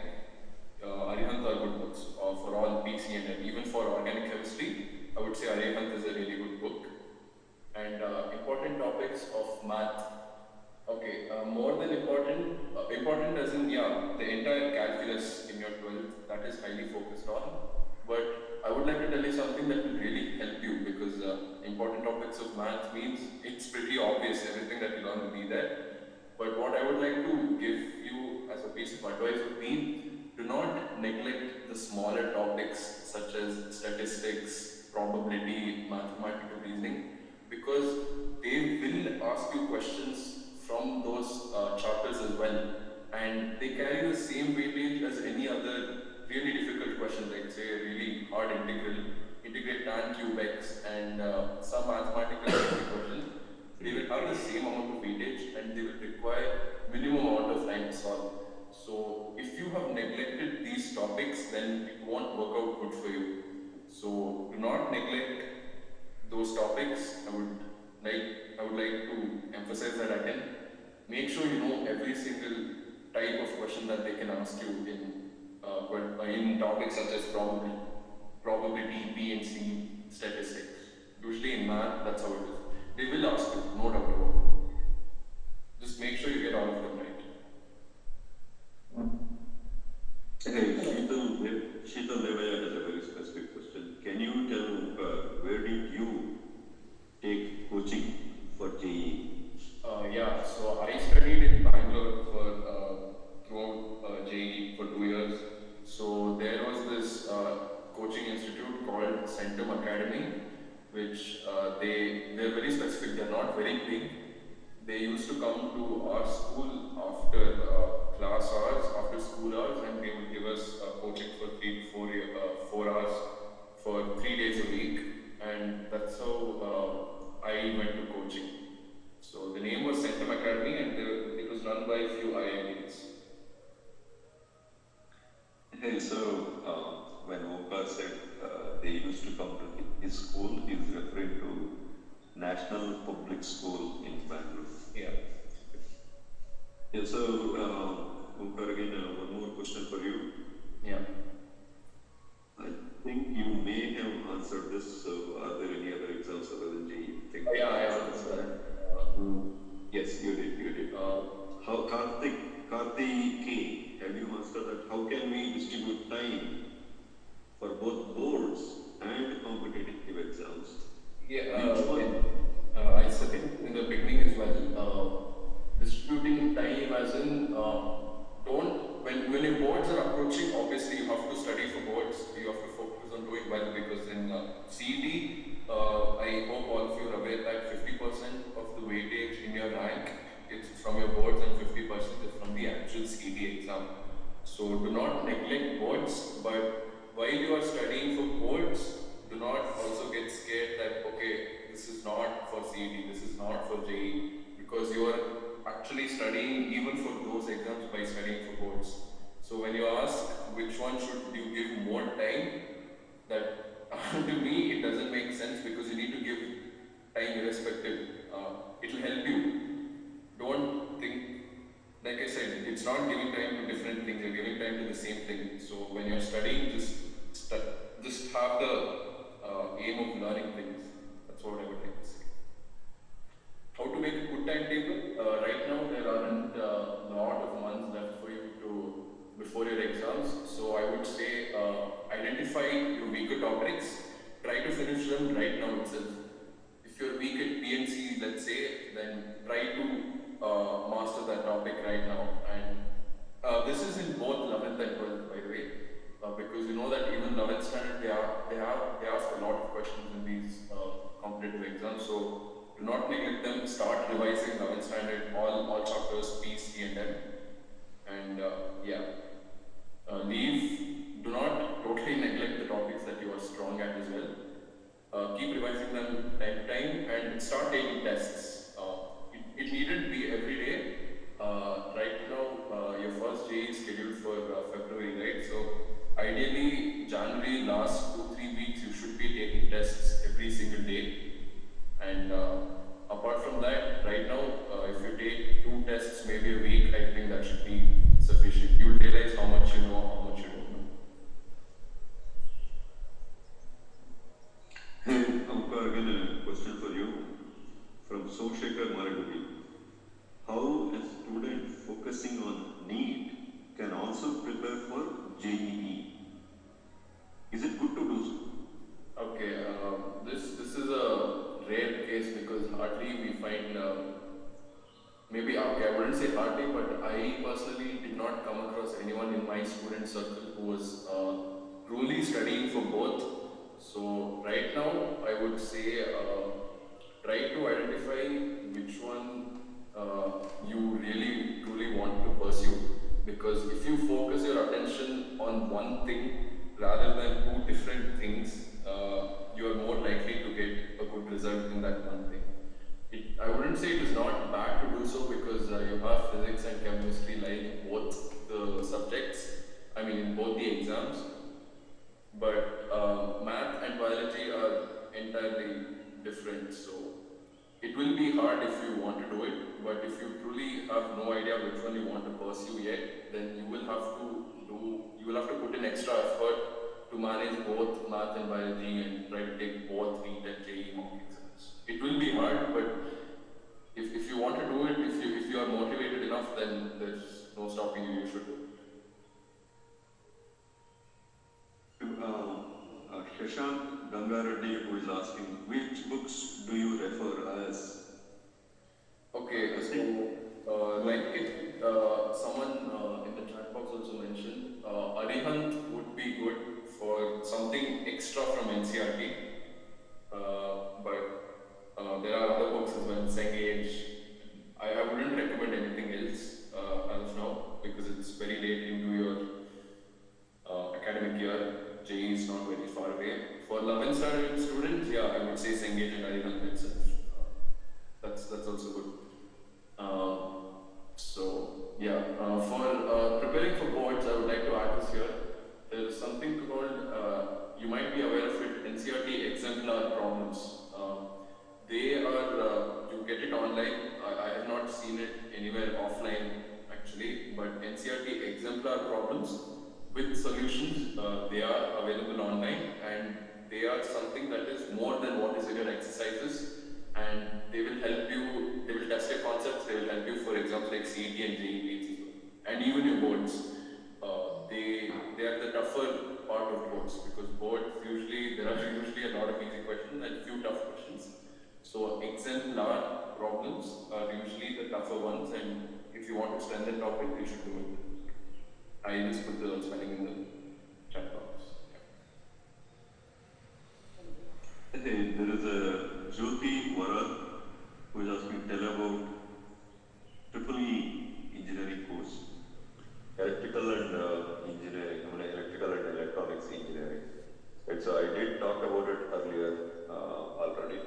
Arihant are good books for all PC and even for organic chemistry. I would say Arihant is a really good book. And important topics of math. Okay, more than important, important as in, yeah, the entire calculus in your 12th, that is highly focused on. But I would like to tell you something that will really help you because important topics of math means it's pretty obvious, everything that you learn will be there. But what I would like to give you as a piece of advice would be, do not neglect the smaller topics such as statistics, probability, mathematical reasoning, because they will ask you questions from those chapters as well, and they carry the same weightage as any other really difficult question, like say a really hard integral, integrate tan cube x, and some mathematical questions. They will have the same amount of weightage and they will require minimum amount of time to solve. So if you have neglected these topics, then it won't work out good for you. So do not neglect those topics. I would like to emphasize that again. Make sure you know every single type of question that they can ask you in topics such as probability, P and C, statistics. Usually in math, that's how it is. They will ask you, no doubt about it. Just make sure you get all of them right. Hey, Sheetal Devaya has a very specific question. Can you tell where did you take coaching for JEE? Yeah, so I studied in Bangalore for throughout JEE for 2 years. So there was this coaching institute called Centum Academy, which they're very specific. They're not very big. They used to come to our school after class hours, after school hours, and they would give us coaching for 3 to 4 hours for 3 days a week, and that's how I went to coaching. So the name was Centum Academy, and it was run by a few IITs. Hey, so when OMKAR said they used to come to his school, he's referring to National Public School in Bangalore. Yeah. Yeah, so OMKAR, again, one more question for you. Yeah. I think you may have answered this, so are there any other exams other than JEE? Yeah, I answered that. Yes, you did. How Karthi K, have you answered that? How can we distribute time for both boards and competitive exams? Yeah, I said it in the beginning as well. Distributing time as in, when your boards are approaching, obviously you have to study for boards. You have to focus on doing well because in CET, I hope all of you are aware that 50% of the weightage in your rank is from your boards and 50% is from the actual CET exam. So do not neglect boards, but while you are studying for boards, do not also get scared that, okay, this is not for CET, this is not for JEE, because you are actually studying even for those exams by studying for boards. So when you ask which one should you give more time, that to me it doesn't make sense because you need to give time irrespective. It will help you. Don't think, like I said, it's not giving time to different things, you're giving time to the same thing. So when you're studying, just have the aim of learning things. That's what I would like to say. How to make a good timetable? Right now there aren't a lot of months left for you to before your exams. So I would say identify your weaker topics. Try to finish them right now itself. If you're weak at PNC, let's say, then try to master that topic right now. And this is in both 11th and 12th, by the way, because you know that even 11th standard they ask a lot of questions in these competitive exams. So do not neglect them. Start revising 11th standard, all chapters, P, C, and M. And do not totally neglect the topics that you are strong at as well. keep revising them time to time, and start taking tests. It needn't be every day. Right now, your first day is scheduled for February, right? So ideally, January last 2-3 weeks, you should be taking tests every single day. And apart from that, right now, if you take 2 tests maybe a week, I think that should be sufficient. You'll realize how much you know, how much you don't know. Hey, OMKAR, again a question for you from Soshekar Maragudi. How a student focusing on NEET can also prepare for JEE? Is it good to do so? Okay, this is a rare case because hardly we find, maybe, okay, I wouldn't say hardly, but I personally did not come across anyone in my student circle who was truly studying for both. So right now, I would say try to identify which one you really truly want to pursue. Because if you focus your attention on one thing rather than 2 different things, you are more likely to get a good result in that one thing. I wouldn't say it is not bad to do so because you have physics and chemistry lying in both the subjects, I mean in both the exams, but math and biology are entirely different. So it will be hard if you want to do it, but if you truly have no idea which one you want to pursue yet, then you will have to put in extra effort to manage both math and biology and try to take both NEET and JEE mock exams. It will be hard, but if you want to do it, if you are motivated enough, then there's no stopping you. You should do it. Shashank Gangareddy, who is asking, which books do you refer as? Okay, so like if someone in the chat box also mentioned, Arihant would be good for something extra from NCRT, but there are other books as well, Cengage. I wouldn't recommend anything else as of now because it's very late into your academic year. JEE is not very far away. For 11th standard students, yeah, I would say Cengage and Arihant itself. That's also good. So yeah, for preparing for boards, I would like to add this here. There is something called, you might be aware of it, NCRT exemplar problems. They are, you get it online. I have not seen it anywhere offline actually, but NCRT exemplar problems with solutions, they are available online, and they are something that is more than what is in your exercises, and they will help you, they will test your concepts, they will help you for exams like CET and JEE as well, and even your boards. They are the tougher part of boards because boards there are usually a lot of easy questions and few tough questions. So exemplar problems are usually the tougher ones, and if you want to strengthen topic, you should do it. I just put the spelling in the chat box. Hey, there is a Jyoti Varan who is asking, tell about EEE engineering course. Electrical and engineering, electrical and electronics engineering. Right, so I did talk about it earlier already.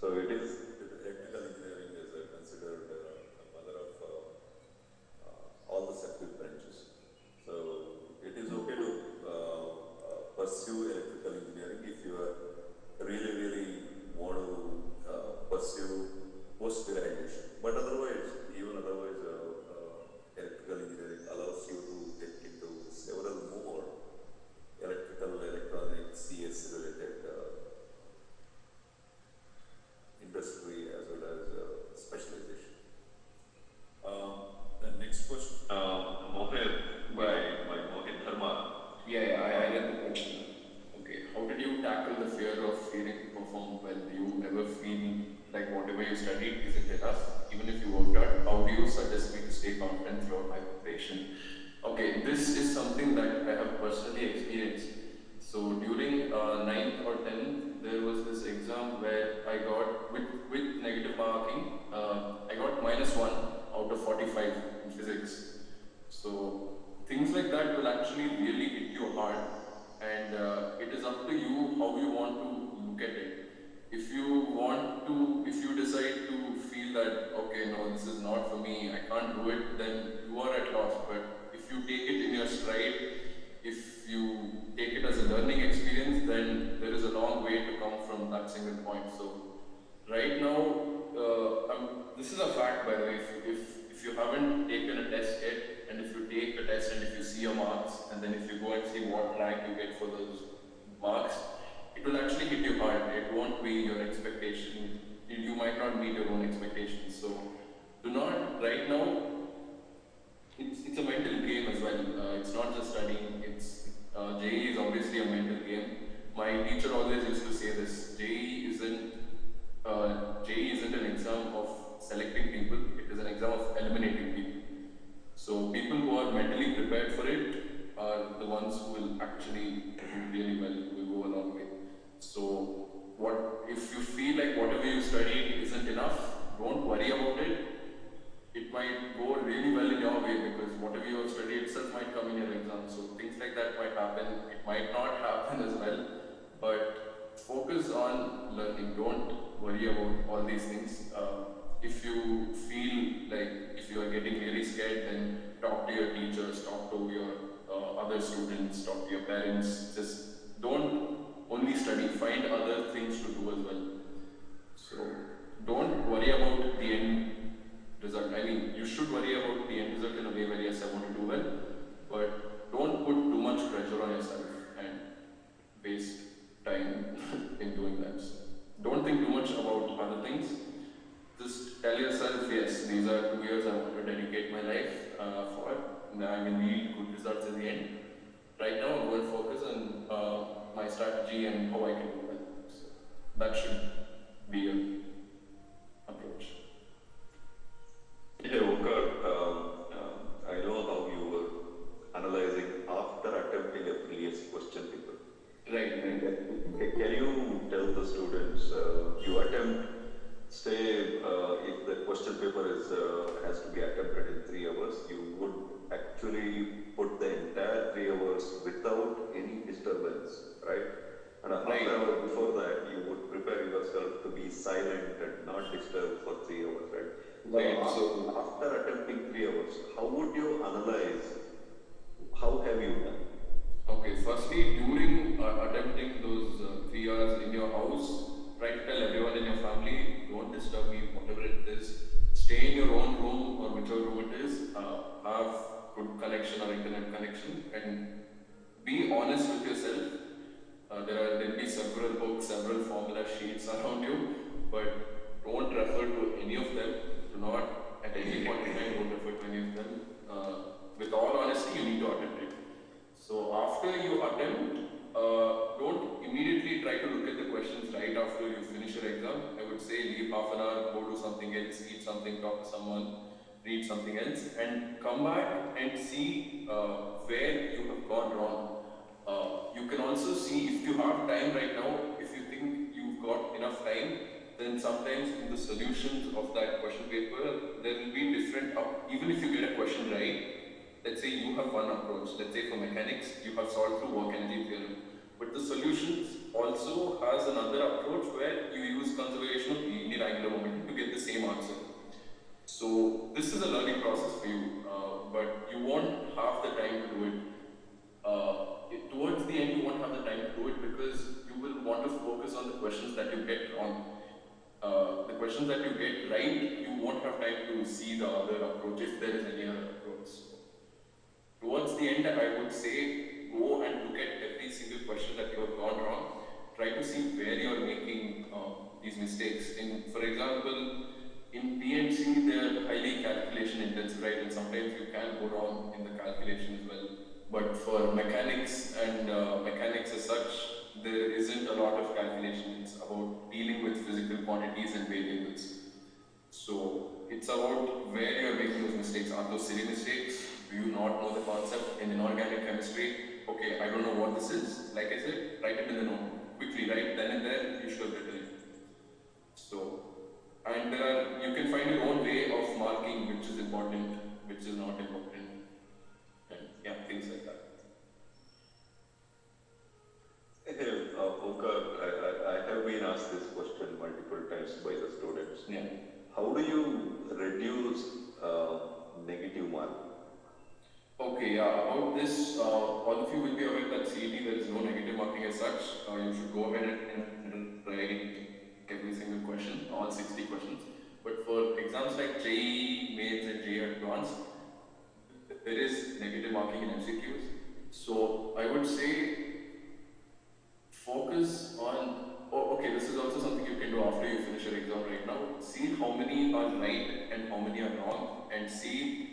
So it is, electrical engineering is considered a mother of all the circuit branches. So it is okay to pursue electrical engineering if you are really want to pursue post-graduation. But otherwise, electrical engineering allows you to get into several more electrical, electronic, CS related industry as well as specialization. The next question, Mohin by Mohin Dharma. Yeah, I read the question. Okay, how did you tackle the fear of failing to perform well? Do you ever feel like whatever you studied isn't enough, even if you worked hard? How do you suggest me to stay confident throughout my preparation? Okay, this is something that I have personally experienced. So during 9th or 10th, there was this exam where I got, with negative marking, I got -1 out of 45 in physics. So things like that will actually really hit you hard, and it is up to you how you want to look at it. feel that, okay, no, this is not for me, I can't do it, then you are at loss. But if you take it in your stride, if you take it as a learning experience, then there is a long way to come from that single point. So right now, this is a fact, by the way. If you haven't taken a test yet, and if you take the test and if you see your marks, and then if you go and see what rank you get for those marks, it will actually hit you hard. It won't be your expectation. You might not meet your own expectations. So do not, right now, it's a mental game as well. It's not just studying. It's JEE is obviously a mental game. My teacher always used to say this: JEE isn't an exam of selecting people. It is an exam of eliminating people. So people who are mentally prepared for it are the ones who will actually do really well. Will go a long way. So if you feel like whatever you studied isn't enough, don't worry about it. It might go really well in your way, because whatever you have studied itself might come in your exam. So things like that might happen. It might not happen as well, but focus on learning. Don't worry about all these things. If you feel like if you are getting really scared, then talk to your teachers, talk to your other students, talk to your parents. Just don't only study, find other things to do as well. So don't worry about the end result. I mean, you should worry about the end result in a way where yes, I want to do well, but don't put too much pressure on yourself and waste time in doing that. So don't think too much about other things. Just tell yourself, yes, these are 2 years I want to dedicate my life for. I will need good results in the end. Right now, I'm going to focus on my strategy and how I can do that. So that should be your approach. Hey, OMKAR, I know how you were analyzing after attempting a previous question paper. Right. Can you tell the students, you attempt, say, if the question paper has to be attempted in 3 hours, you would actually put the entire 3 hours without any disturbance, right? And half an hour before that, you would prepare yourself to be silent and not disturb for 3 hours, right? Right. So after attempting 3 hours, how would you analyze? How have you done? Okay, firstly, during attempting those 3 hours in your house, try to tell everyone in your family, don't disturb me, whatever it is. Stay in your own room or whichever room it is, have good connection or internet connection, and be honest with yourself. There'll be several books, several formula sheets around you, but don't refer to any of them. Do not, at any point in time, don't refer to any of them. With all honesty, you need to attempt it. So after you attempt, don't immediately try to look at the questions right after you finish your exam. I would say leave half an hour, go do something else, eat something, talk to someone, read something else, and come back and see where you have gone wrong. You can also see, if you have time right now, if you think you've got enough time, then sometimes in the solutions of that question paper, there will be different, even if you get a question right, let's say you have one approach, let's say for mechanics, you have solved through work energy theorem, but the solutions also has another approach where you use conservation of linear angular momentum to get the same answer. So this is a learning process for you, but you won't have the time to do it. Towards the end, you won't have the time to do it because you will want to focus on the questions that you get wrong. The questions that you get right, you won't have time to see the other approach if there is any other approach. Towards the end, I would say go and look at every single question that you have gone wrong. Try to see where you are making these mistakes. For example, in PNC, they are highly calculation intensive, right? And sometimes you can go wrong in the calculation as well. But for mechanics and mechanics as such, there isn't a lot of calculation. It's about dealing with physical quantities and variables. So it's about where you are making those mistakes. Are those silly mistakes? Do you not know the concept? In inorganic chemistry, okay, I don't know what this is. Like I said, write it in the note. Quickly, right? Then and there, you should have written it. So, and you can find your own way of marking which is important, which is not important. And yeah, things like that. Hey, OMKAR, I have been asked this question multiple times by the students. Yeah. How do you Okay, yeah, about this, all of you will be aware that CET there is no negative marking as such. You should go ahead and write every single question, all 60 questions. But for exams like JEE, Mains and JEE Advanced, there is negative marking in MCQs. So I would say focus on, oh, okay, this is also something you can do after you finish your exam right now. See how many are right and how many are wrong, and see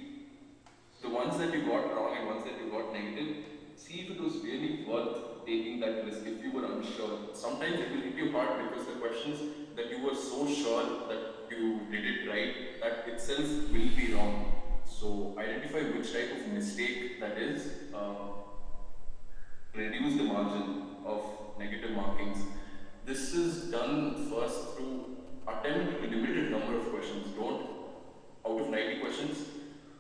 the ones that you got wrong and ones that you got negative, see if it was really worth taking that risk if you were unsure. Sometimes it will hit you hard because the questions that you were so sure that you did it right, that itself will be wrong. So identify which type of mistake that is, reduce the margin of negative markings. This is done first through attempt a limited number of questions. Don't, out of 90 questions,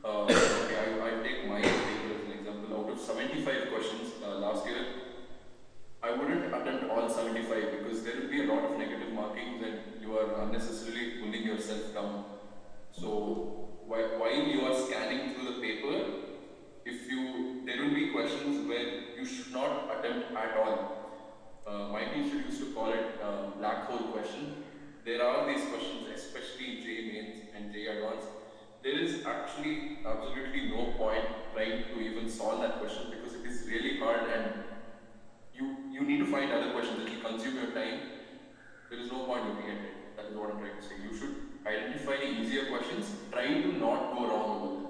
okay, I'll take my paper as an example. Out of 75 questions last year, I wouldn't attempt all 75 because there will be a lot of negative markings and you are unnecessarily pulling yourself down. So while you are scanning through the paper, there will be questions where you should not attempt at all. My teacher used to call it black hole question. There are these questions, especially JEE Mains and JEE Advanced. There is actually absolutely no point trying to even solve that question because it is really hard and you need to find other questions that will consume your time. There is no point looking at it. That is what I'm trying to say. You should identify the easier questions, try to not go wrong with them.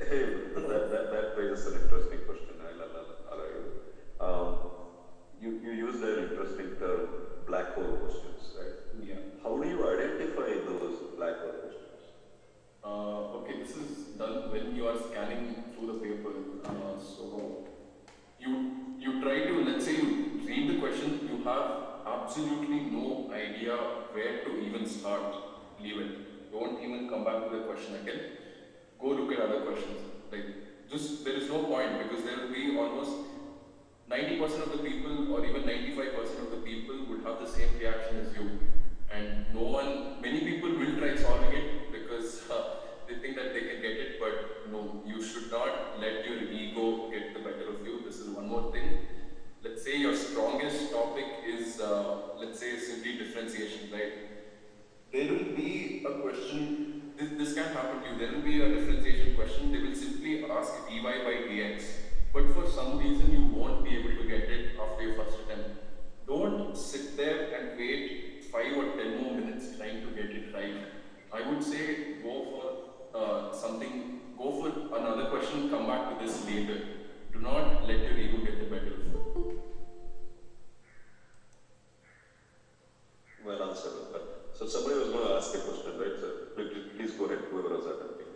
Hey, that raises an interesting question. You used an interesting term, black hole questions, right? Yeah. How do you identify those black hole questions? Okay, this is done when you are scanning through the paper. So you try to, let's say you read the question, you have absolutely no idea where to even start. Leave it. Don't even come back to the question again. Go look at other questions. There is no point because there will be almost 90% of the people or even 95% of the people would have the same reaction as you. And many people will try solving it because they think that they can get it, but no, you should not let your ego get the better of you. This is one more thing. Let's say your strongest topic is, let's say simply differentiation, right? There will be a question, this can happen to you, there will be a differentiation question, they will simply ask dy by dx, but for some reason you won't be able to get it after your first attempt. Don't sit there and wait 5 or 10 more minutes trying to get it right. I would say go for another question, come back to this later. Do not let your ego get the better of you. Well answered. So somebody was going to ask a question, right? So please go ahead, whoever was attempting.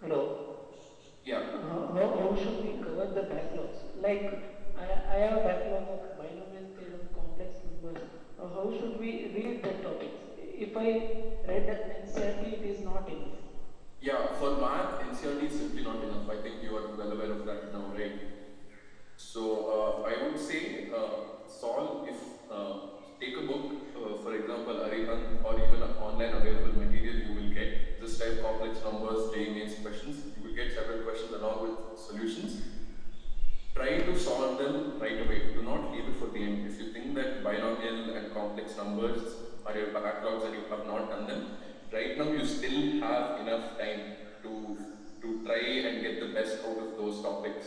Hello. Yeah. How should we cover the backlogs? Like, I have a backlog of binomial theorem, complex numbers. How should we read the topics? If I read an NCERT, it is not enough. Yeah, for math, NCERT is simply not enough. I think you are well aware of that now, right? So I would say take a book, for example, Arihant or even an online available material you will get. This type complex numbers, JEE Mains questions. You will get several questions along with solutions. Try to solve them right away. Do not leave it for the end. If you think that binomial and complex numbers are your backlogs and you have not done them, right now you still have enough time to try and get the best out of those topics.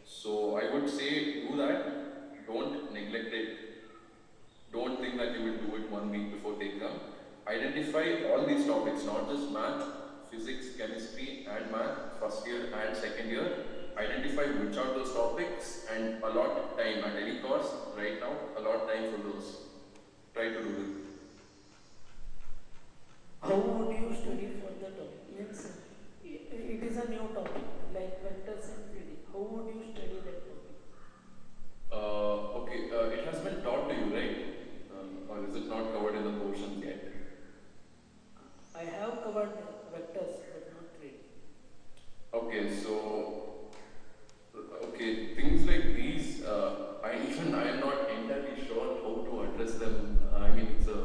So I would say do that. Don't neglect it. Don't think that you will do it 1 week before the exam. Identify all these topics, not just math, physics, chemistry and math, first year and second year. Identify which are those topics and allot time at any cost right now, allot time for those. Try to do them. How would you study for the topic? Means it is a new topic, like vectors and 3D. How would you study that topic? Okay, it has been taught to you, right? Or is it not covered in the portions yet? I have covered vectors, but not 3D. Okay, things like these, I am not entirely sure how to address them. I mean, it's a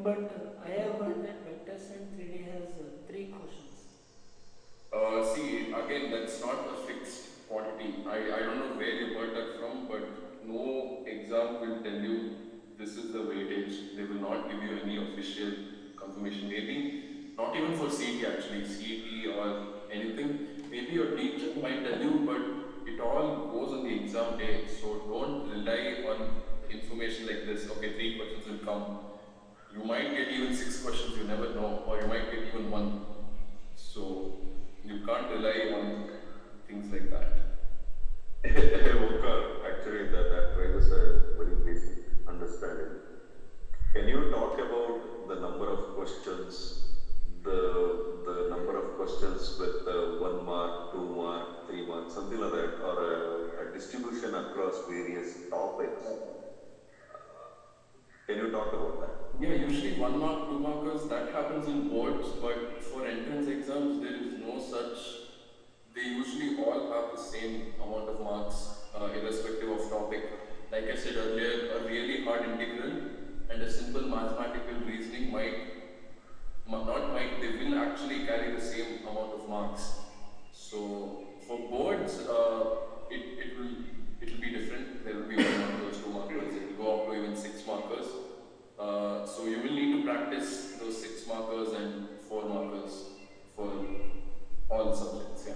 but I have heard that vectors and 3D has 3 questions. See, again, that's not a fixed quantity. I don't know where you heard that from, but no exam will tell you this is the weightage. They will not give you any official confirmation. Maybe not even for CET actually, CET or anything. Maybe your teacher might tell you, but it all goes on the exam day. So don't rely on information like this. Okay, 3 questions will come. You might get even 6 questions, you never know, or you might get even 1. So you can't rely on things like that. OMKAR, actually that raises a very basic understanding. Can you talk about the number of questions, the number of questions with 1 mark, 2 mark, 3 mark, something like that, or a distribution across various topics? Can you talk about that? Yeah, usually 1 mark, 2 markers, that happens in boards, but for entrance exams, there is no such. They usually all have the same amount of marks, irrespective of topic. Like I said earlier, a really hard integral and a simple mathematical reasoning they will actually carry the same amount of marks. So for boards, it will be different. There will be 1 markers, 2 markers. It will go up to even 6 markers. So you will need to practice those 6 markers and 4 markers for all subjects. Yeah.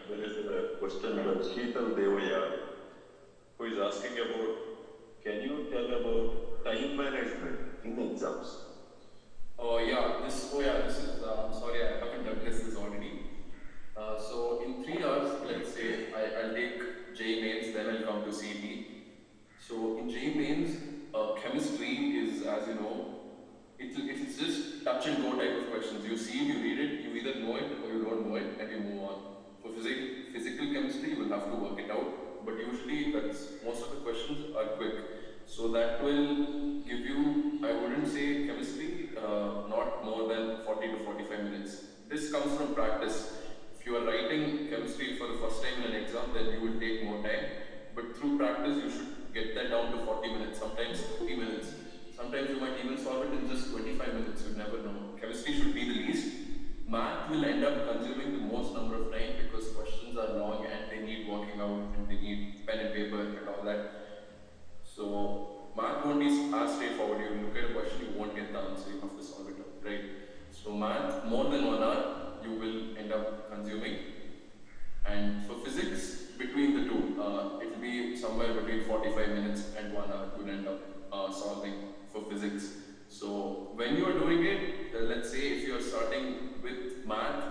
There is a question by Sheetal Devaya, who is asking about, can you tell about time management in exams? This is, I'm sorry, I haven't addressed this already. So in 3 hours, let's say I'll take JEE mains, then I'll come to CET. So in JEE mains, chemistry is, as you know, it's just touch and go type of questions. You see it, you read it, you either know it or you don't know it, and you move on. For physical chemistry, you will have to work it out, but usually most of the questions are quick. So that will give you, I wouldn't say chemistry, not more than 40 to 45 minutes. This comes from practice. If you are writing chemistry for the first time in an exam, then you will take more time. But through practice, you should get that down to 40 minutes, sometimes 30 minutes. Sometimes you might even solve it in just 25 minutes, you never know. Chemistry should be the least. Math will end up consuming the most number of time because questions are long and they need working out and they need pen and paper and all that. So math won't be as straightforward. You look at a question, you won't get the answer, you have to solve it out, right? So math, more than 1 hour, you will end up consuming. And for physics, between the two, it will be somewhere between 45 minutes and 1 hour you'll end up solving for physics. So when you are doing it, let's say if you are starting with math,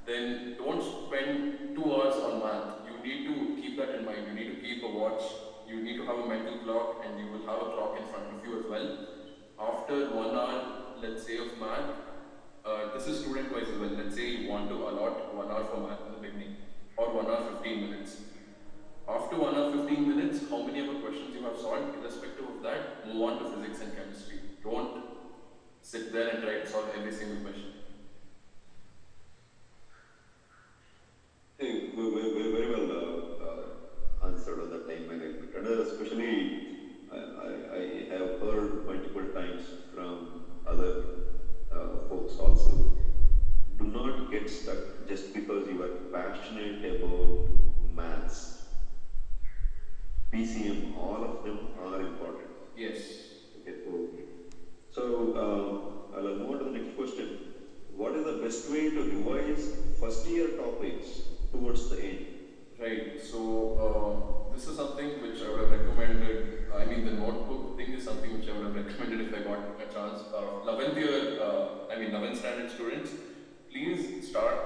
then don't spend 2 hours on math. You need to keep that in mind. You need to keep a watch. You need to have a mental clock, and you will have a clock in front of you as well. After 1 hour, let's say, of math, this is student-wise as well. Let's say you want to allot 1 hour for math in the beginning, or 1 hour 15 minutes. After 1 hour 15 minutes, how many of the questions you have solved, irrespective of that, move on to physics and chemistry. Don't sit there and try to solve every single question. Hey, very well answered on the time management. And especially, I have heard multiple times from other folks also. Do not get stuck just because you are passionate about maths. PCM, all of them are important. Yes. Okay, so I'll move on to the next question. What is the best way to revise first year topics towards the end? Right, so this is something which I would have recommended. I mean, the notebook thing is something which I would have recommended if I got a chance. 11th standard students, please start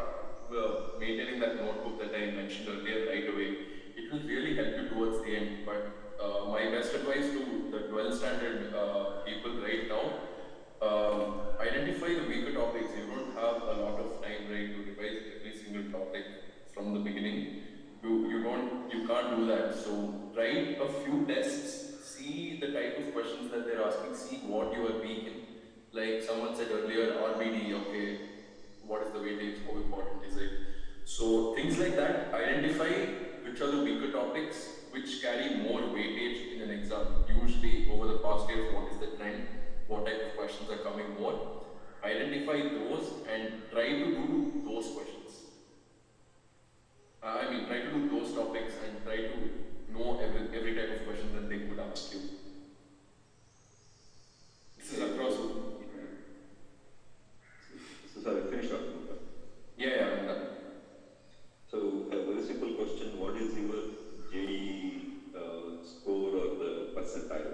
maintaining that notebook that I mentioned earlier right away. It will really help you towards the end. But my best advice to the 12th standard people right now, identify the weaker topics. You don't have a lot of time, right, to revise every single topic from the beginning. You can't do that. So write a few tests, see the type of questions that they're asking, see what you are weak in. Like someone said earlier, RBD, okay, what is the weightage, how important is it? So things like that, identify which are the weaker topics, which carry more done. Usually over the past years, what is the trend? What type of questions are coming more? Identify those and try to do those questions. Try to do those topics and try to know every type of question that they could ask you. This is across. Sorry, finish up. Yeah, I'm done. So, a very simple question: what is your JEE score or the percentile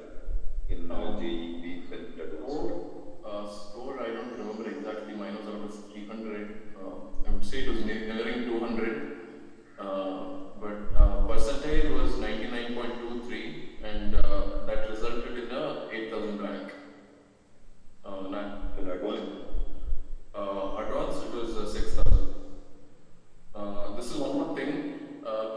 in JEE Beef and advanced? Score, I don't remember exactly. Mine was around 300. I would say it was nearing 200. But percentile was 99.23, and that resulted in a 8,000 rank. And advanced? Advanced, it was 6,000. This is one more thing.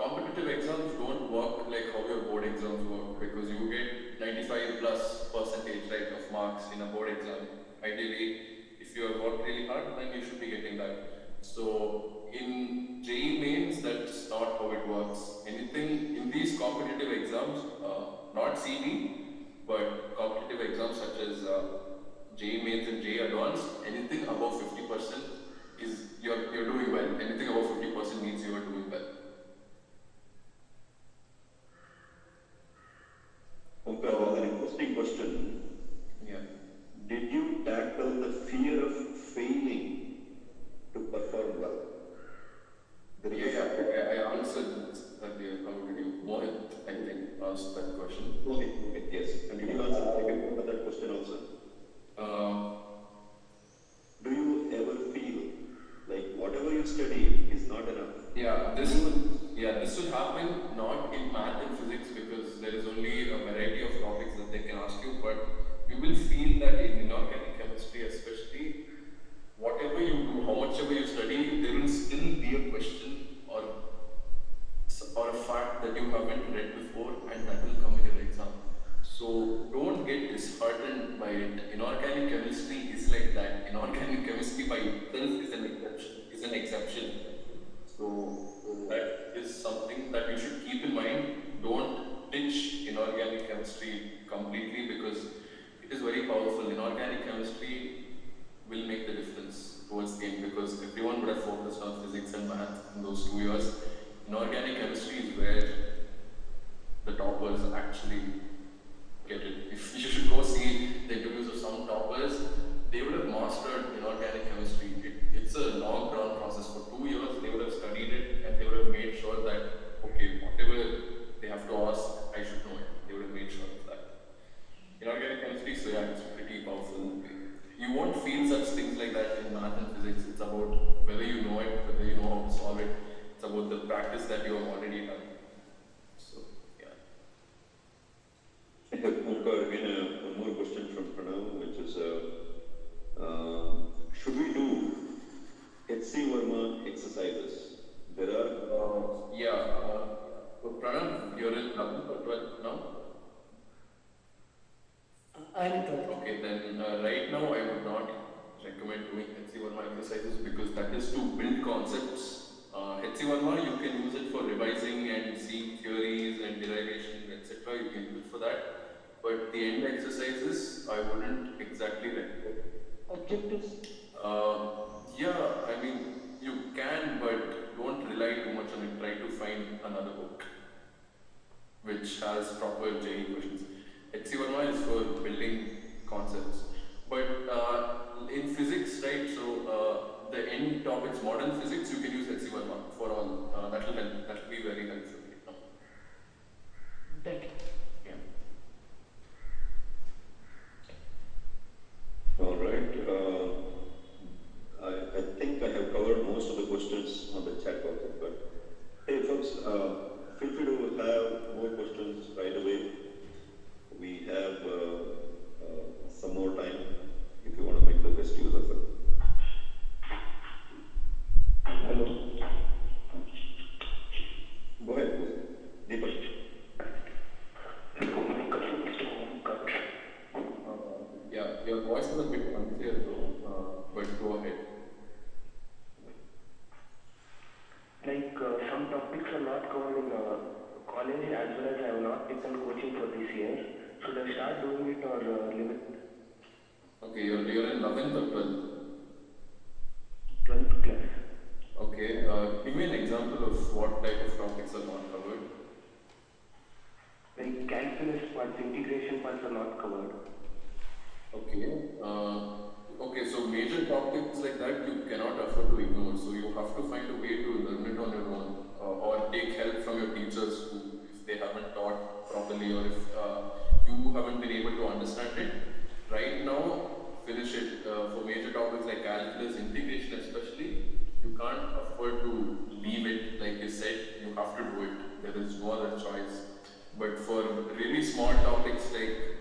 Competitive exams don't work like how your board exams work, because you get 95 plus percentage, right, of marks in a board exam. Ideally, if you have worked really hard, then you should be getting that. So in JEE mains, that's not how it works. Anything in these competitive exams, not CV, but competitive exams such as JEE mains and JEE advanced, anything above 50% is you're doing well. Anything above 50% means you are doing well. Okay, an interesting question. Yeah. Did you tackle the fear of failing to perform well? I answered this earlier. How did you Mohit, I think, asked that question. Okay, yes. And did you answer the second part of that question also? Do you ever feel like whatever you study is not enough? This will happen not in math and physics, because there is only a variety of topics that they can ask you, but you will feel that in inorganic chemistry especially, whatever you do, how much ever you study, there will still be a question or a fact that you haven't read before, and that will come in your exam. So don't get disheartened by it. Inorganic chemistry is like that. Inorganic chemistry by itself is an exception. So that is something that you should keep in mind. Don't ditch inorganic chemistry completely, because it is very powerful. Inorganic chemistry will make the difference towards the end, because everyone would have focused on physics and math in those 2 years. Inorganic chemistry is where the toppers actually get it. If you should go see the interviews of some toppers, they would have mastered inorganic chemistry. It's a long drawn process. For 2 years, they would have studied it, and they would have made sure that, okay, whatever they have to ask, I should know it. They would have made sure of that. Inorganic chemistry, so yeah, it's pretty powerful. You won't feel such things like that in math and physics. It's about whether you know it, whether you know how to solve it. It's about the practice that you have already done. So, yeah. I have OMKAR, again, one more question from Pranav, which is, should we do HC Verma exercises? There are... Pranav, you're in 11th or 12th now? I'm 12th. Okay, then right now I would not recommend doing HC Verma exercises, because that is to build concepts. HC Verma, you can use it for revising and seeing theories and derivations, etc. You can use it for that. But the end exercises, I wouldn't exactly recommend. Objectives? You can, but don't rely too much on it. Try to find another book which has proper JEE questions. HC Verma is for building concepts. But in physics, right, so the end topics, modern physics, you can use HC Verma for all. That will help. That will be very helpful. Thank you. Yeah. All right. I think I have covered most of the questions on the chat box, but hey folks, feel free to have more questions right away. We have some more time if you want to make the best use of it. Hello. Go ahead. start doing it or limit? Okay, you're in 11th or 12th? 12th class. Okay, give me an example of what type of topics are not covered. Like calculus parts, integration parts are not covered. Okay, okay, so major topics like that you cannot afford to ignore, so you have to find a way to learn it on your own or take help from your teachers who, if they haven't taught properly or if you haven't been able to understand it. Right now, finish it. For major topics like calculus, integration especially, you can't afford to leave it like you said, you have to do it. There is no other choice. But for really small topics like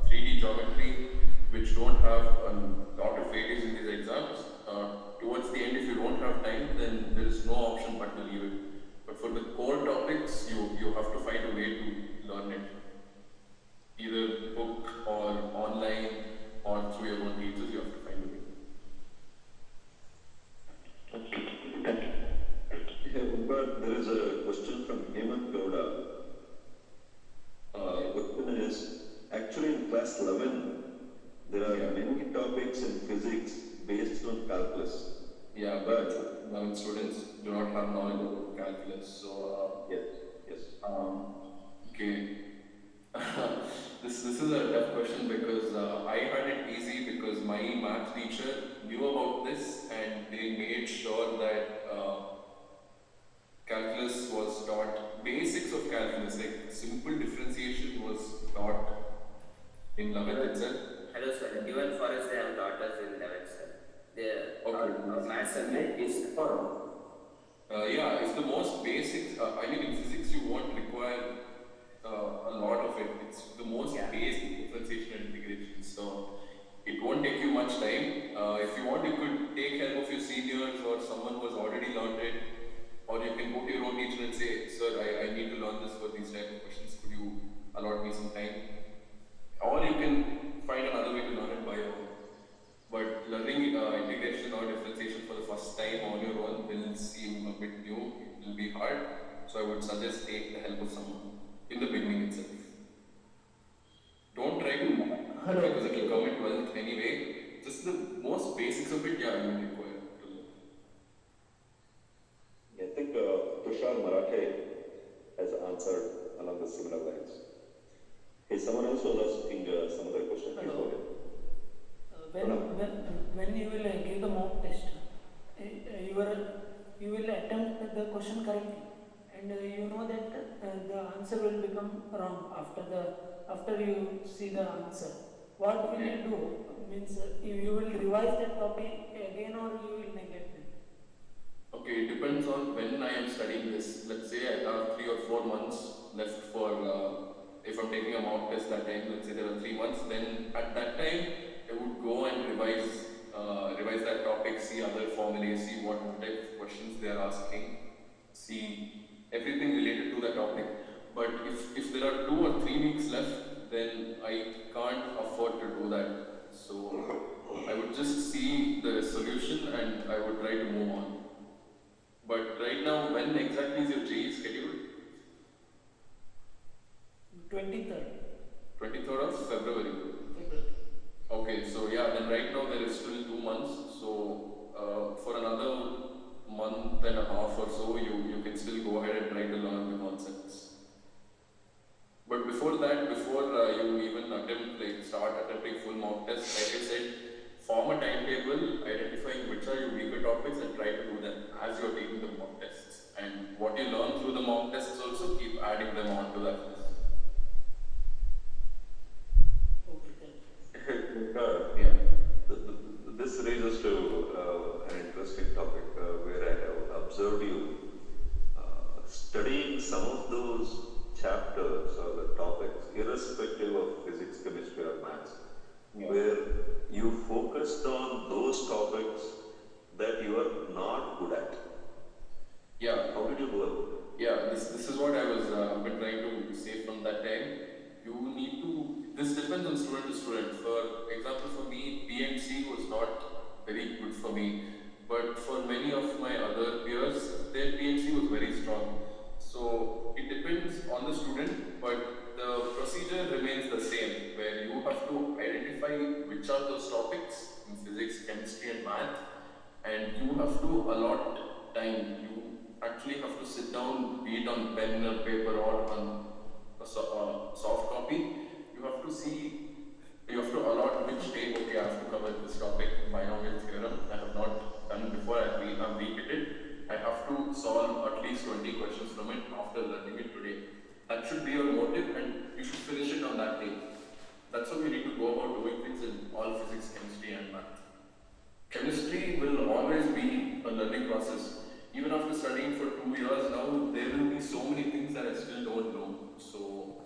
3D geometry, which don't have a lot of weightage in these exams, towards the end, if you don't have time, then there is no option but to leave it. But for the core topics, you have to find a way to learn it. Either book or online or through your own teachers, you have to find a way. Okay, thank you. Yeah, but there is a question from Hemant Gowda. Question is, actually in class 11, there are many topics in physics based on calculus. Yeah, but 11 students do not have knowledge about calculus, so Yes. okay. This is a tough question because I had it easy because my math teacher knew about this and they made sure that calculus was taught, basics of calculus, like simple differentiation was taught in 11th itself. Hello sir, even for us they have taught us in 11th sir. Okay. Our maths subject is Yeah, it's the most basic. I mean, in physics, you won't require a lot of it. It's the most basic differentiation and integration. So, it won't take you much time. If you want, you could take help of your seniors or someone who has already learned it. Or you can go to your own teacher and say, sir, I need to learn this for these type of questions. Could you allot me some time? Or you can find another way to learn it by your own. But learning integration or differentiation for the first time on your own will seem a bit new. It will be hard. So I would suggest take the help of someone in the beginning itself. Don't try to because it will come at 12th anyway. Just the most basics of it, you will require to learn. I think Tushar Marathe has answered along the similar lines. Hey, someone else was asking some other question before him. When you will give the mock test, you will attempt the question correctly, and you know that the answer will become wrong after you see the answer. What will you do? Means you will revise that topic again or you will neglect it? Okay, it depends on when I am studying this. Let's say I have 3 or 4 months left for, if I'm taking a mock test that time, let's say there are 3 months, then at that time, I would go and revise that topic, see other formulae, see what type of questions they are asking, see everything related to the topic. But if there are 2 or 3 weeks left, then I can't afford to do that. So I would just see the solution and I would try to move on. But right now, when exactly is your JEE scheduled? 23rd. 23rd of February. Okay, so yeah, then right now there is still 2 months. So for another month and a half or so, you can still go ahead and try to learn the concepts. But before that, before you even start attempting full mock tests, like I said, form a timetable identifying which are your weaker topics and try to do them as you're taking the mock tests. And what you learn through the mock tests also, keep adding them on to that list. Yeah. This raises to an interesting topic where I have observed you studying some of those chapters or the topics, irrespective of physics, chemistry, or maths, where you focused on those topics that you are not good at. Yeah. How did you do it? Yeah, this is what I was been trying to say from that time. You need to, this depends on student to student. For example, for me, PMC was not very good for me. But for many of my other peers, their PMC was very strong. So it depends on the student, but the procedure remains the same, where identify which are those topics in physics, chemistry and math, and you have to allot time. You actually have to sit down, be it on pen or paper or on a soft copy. You have to see, you have to allot which day, okay, I have to cover this topic, binomial theorem. I have not done it before, I've repeated it. I have to solve at least 20 questions from it after learning it today. That should be your motive, and you should finish it on that day. That's how you need to go about doing things in all physics, chemistry and math. Chemistry will always be a learning process. Even after studying for 2 years now, there will be so many things that I still don't know. So,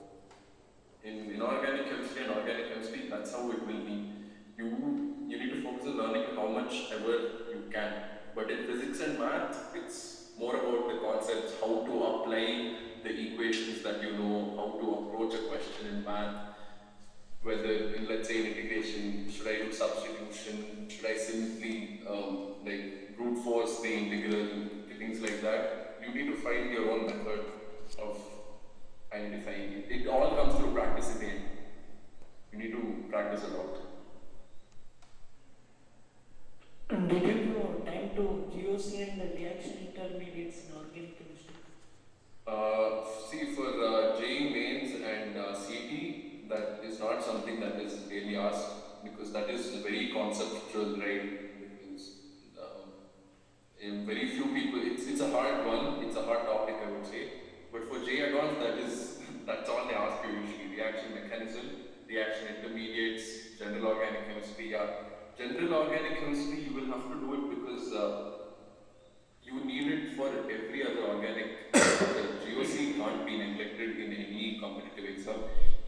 in inorganic chemistry and organic chemistry, that's how it will be. You need to focus on learning how much ever you can. But in physics and math, it's more about the concepts, how to apply the equations that you know, how to approach a question in math, whether in, let's say, in integration, should I do substitution, should I simply like brute force the integral, things like that. You need to find your own method of identifying it. It all comes through practice again. You need to practice a lot. And did you know time to GOC and the reaction intermediates in organic chemistry? See, for JEE mains and CT, that is not something that is really asked, because that is very conceptual, right? Because in very few people, it's a hard one, it's a hard topic, I would say. But for JEE advanced, that's all they ask you usually: reaction mechanism, reaction intermediates, general organic chemistry. Yeah. General organic chemistry, you will have to do it because you need it for every other organic. GOC can't be neglected in any competitive exam.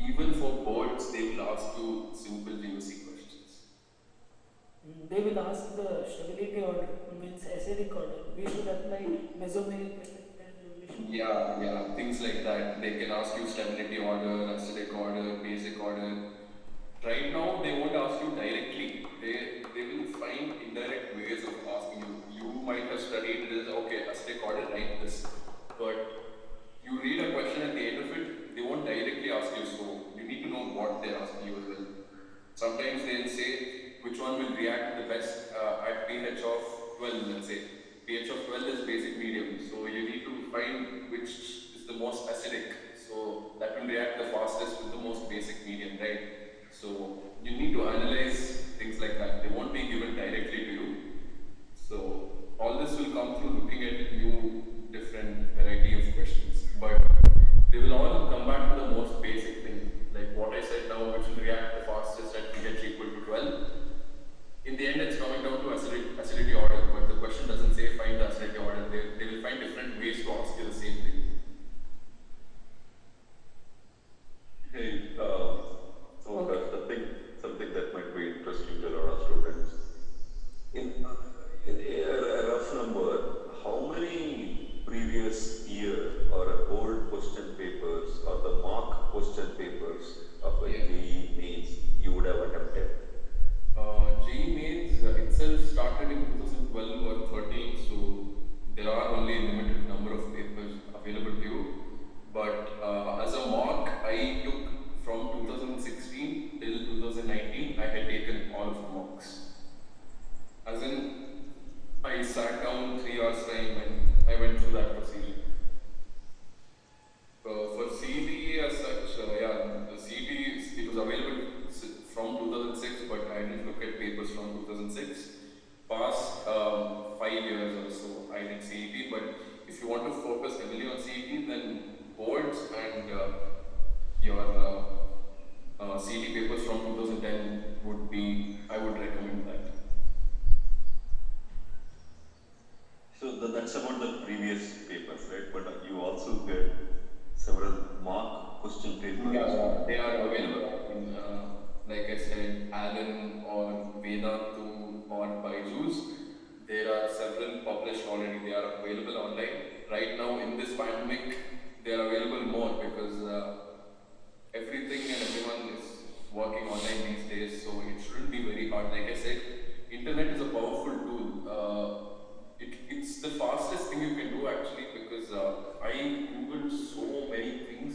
Even for boards, they will ask you simple GOC questions. They will ask the stability order, means acidic order. We should apply mesomeric and Yeah, things like that. They can ask you stability order, acidic order, basic order. Right now, they won't ask you directly. They will find indirect ways of asking you. You might have studied this, okay, acidic order, write this. But you read a question at the end of it, they won't directly ask you, so you need to know what they're asking you as well. Sometimes they'll say which one will react the best at pH of 12, let's say. pH of 12 is basic medium, so you need to find which is the most acidic. So that will react the fastest with the most basic medium, right? So you need to analyze things like that. They won't be given directly to you. So all this will come through looking at new different variety of questions. But they will all come back to the most basic thing. Like what I said now, which will react the fastest at pH equal to 12. In the end, it's coming down to acidity order, but the question doesn't say find the acidity order. They will find different ways to ask you the same thing. Hey, something that might be interesting to a lot of students. In a rough number, how many previous year or old question papers or the mock question papers of a JEE mains you would have attempted? JEE mains itself started in 2012 or 13, so there are only a limited number of papers available to you. But as a mock, I took from 2016 till 2019, I had taken all of the mocks. As in, I sat down 3 hours time and I went through that procedure. For CET as such, the CET, it was available from 2006, but I didn't look at papers from 2006. Past 5 years or so, I did CET, but if you want to focus heavily on CET, then boards and your CET papers from 2010 would be, I would recommend that. So that's about the previous papers, right? But you also get several mock question papers. Yeah, they are available in, like I said, Allen or Vedantu or Byju's. There are several published already. They are available online. Right now, in this pandemic, they are available more because everything and everyone is working online these days, so it shouldn't be very hard. Like I said, internet is a powerful tool. It's the fastest thing you can do actually, because I googled so many things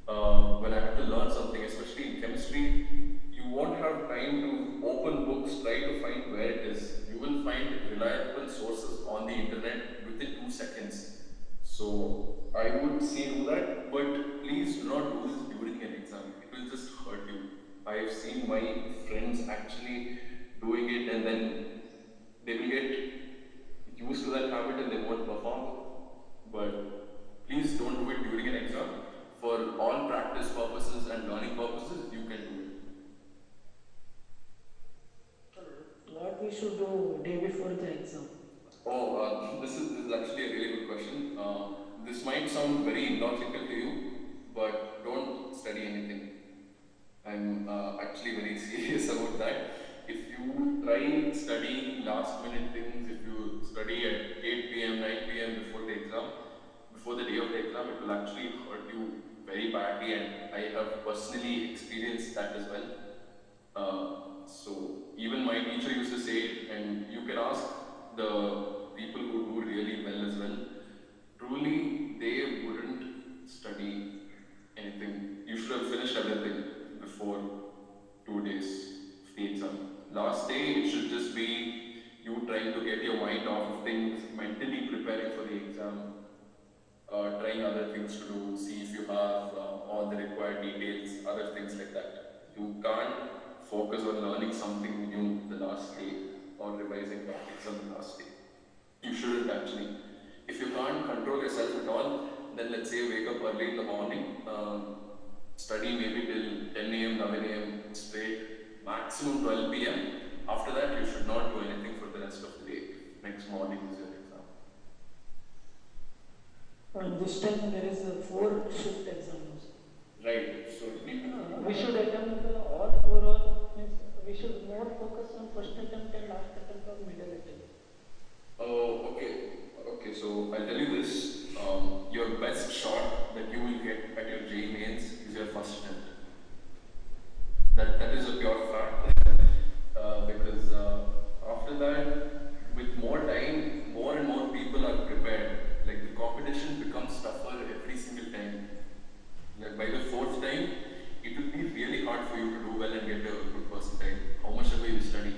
when I had to learn something, especially in chemistry. You won't have time seen my friends actually doing it, and then they will get used to that habit and they won't perform. But please don't do it during an exam. For all practice purposes and learning purposes, you can do it. What we should do day before the exam? This is actually a really good question. This might sound very illogical to you, but don't study anything. I'm actually very serious about that. If you try studying last minute things, if you study at 8 p.m., 9 p.m. before the exam, before the day of the exam, it will actually hurt you very badly, and I have personally experienced that as well. So even my teacher used to say it, and you can ask the people who do really well as well. Truly, they wouldn't study anything. You should have finished everything before 2 days of the exam. Last day, it should just be you trying to get your mind off of things, mentally preparing for the exam, trying other things to do, see if you have all the required details, other things like that. You can't focus on learning something new the last day or revising topics on the last day. You shouldn't actually. If you can't control yourself at all, then let's say wake up early in the morning, study maybe till 10 a.m., 11 a.m. straight, maximum 12 p.m. After that, you should not do anything for the rest of the day. Next morning is your exam. This time there is a 4-shift exam also. Right. So you need to. We should attempt all 4, or means we should more focus on first attempt and last attempt or middle attempt. Oh, okay. So I'll tell you this. Your best shot that you will get at your JEE mains is your first attempt. That is a pure fact. Because after that, with more time, more and more people are prepared. Like the competition becomes tougher every single time. Like by the 4th time, it will be really hard for you to do well and get a good percentile, how much ever you study.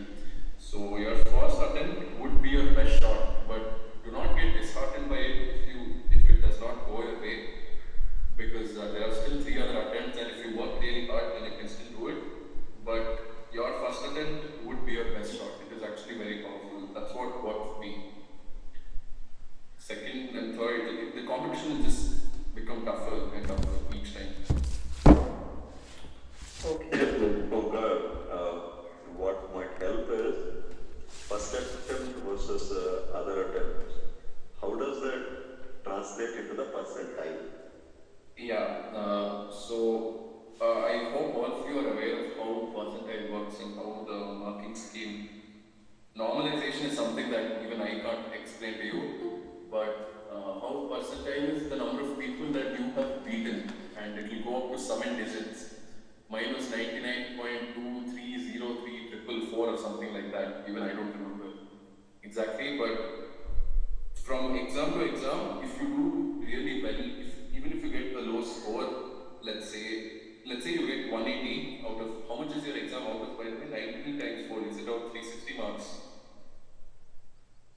So your first attempt would be your best shot, but do not get disheartened by it if it does not go your way, because there are still 3 other attempts, and if you work really hard, then you can still do it. But your first attempt would be your best shot. It is actually very powerful. That's what worked for me. Second and third, the competition will just become tougher and tougher each time. Okay. What might help is first attempt versus other attempts. How does that translate into the percentile? Yeah. I hope all of you are aware of how percentile works and how the marking scheme. Normalization is something that even I can't explain to you, but how percentile is the number of people that you have beaten, and it will go up to 7 digits. Mine was 99.2303444 or something like that. Even I don't remember exactly, but from exam to exam, if you do really well, even if you get a low score, let's say you get 180 out of, how much is your exam out of, by the way? 90 times 4, is it out 360 marks?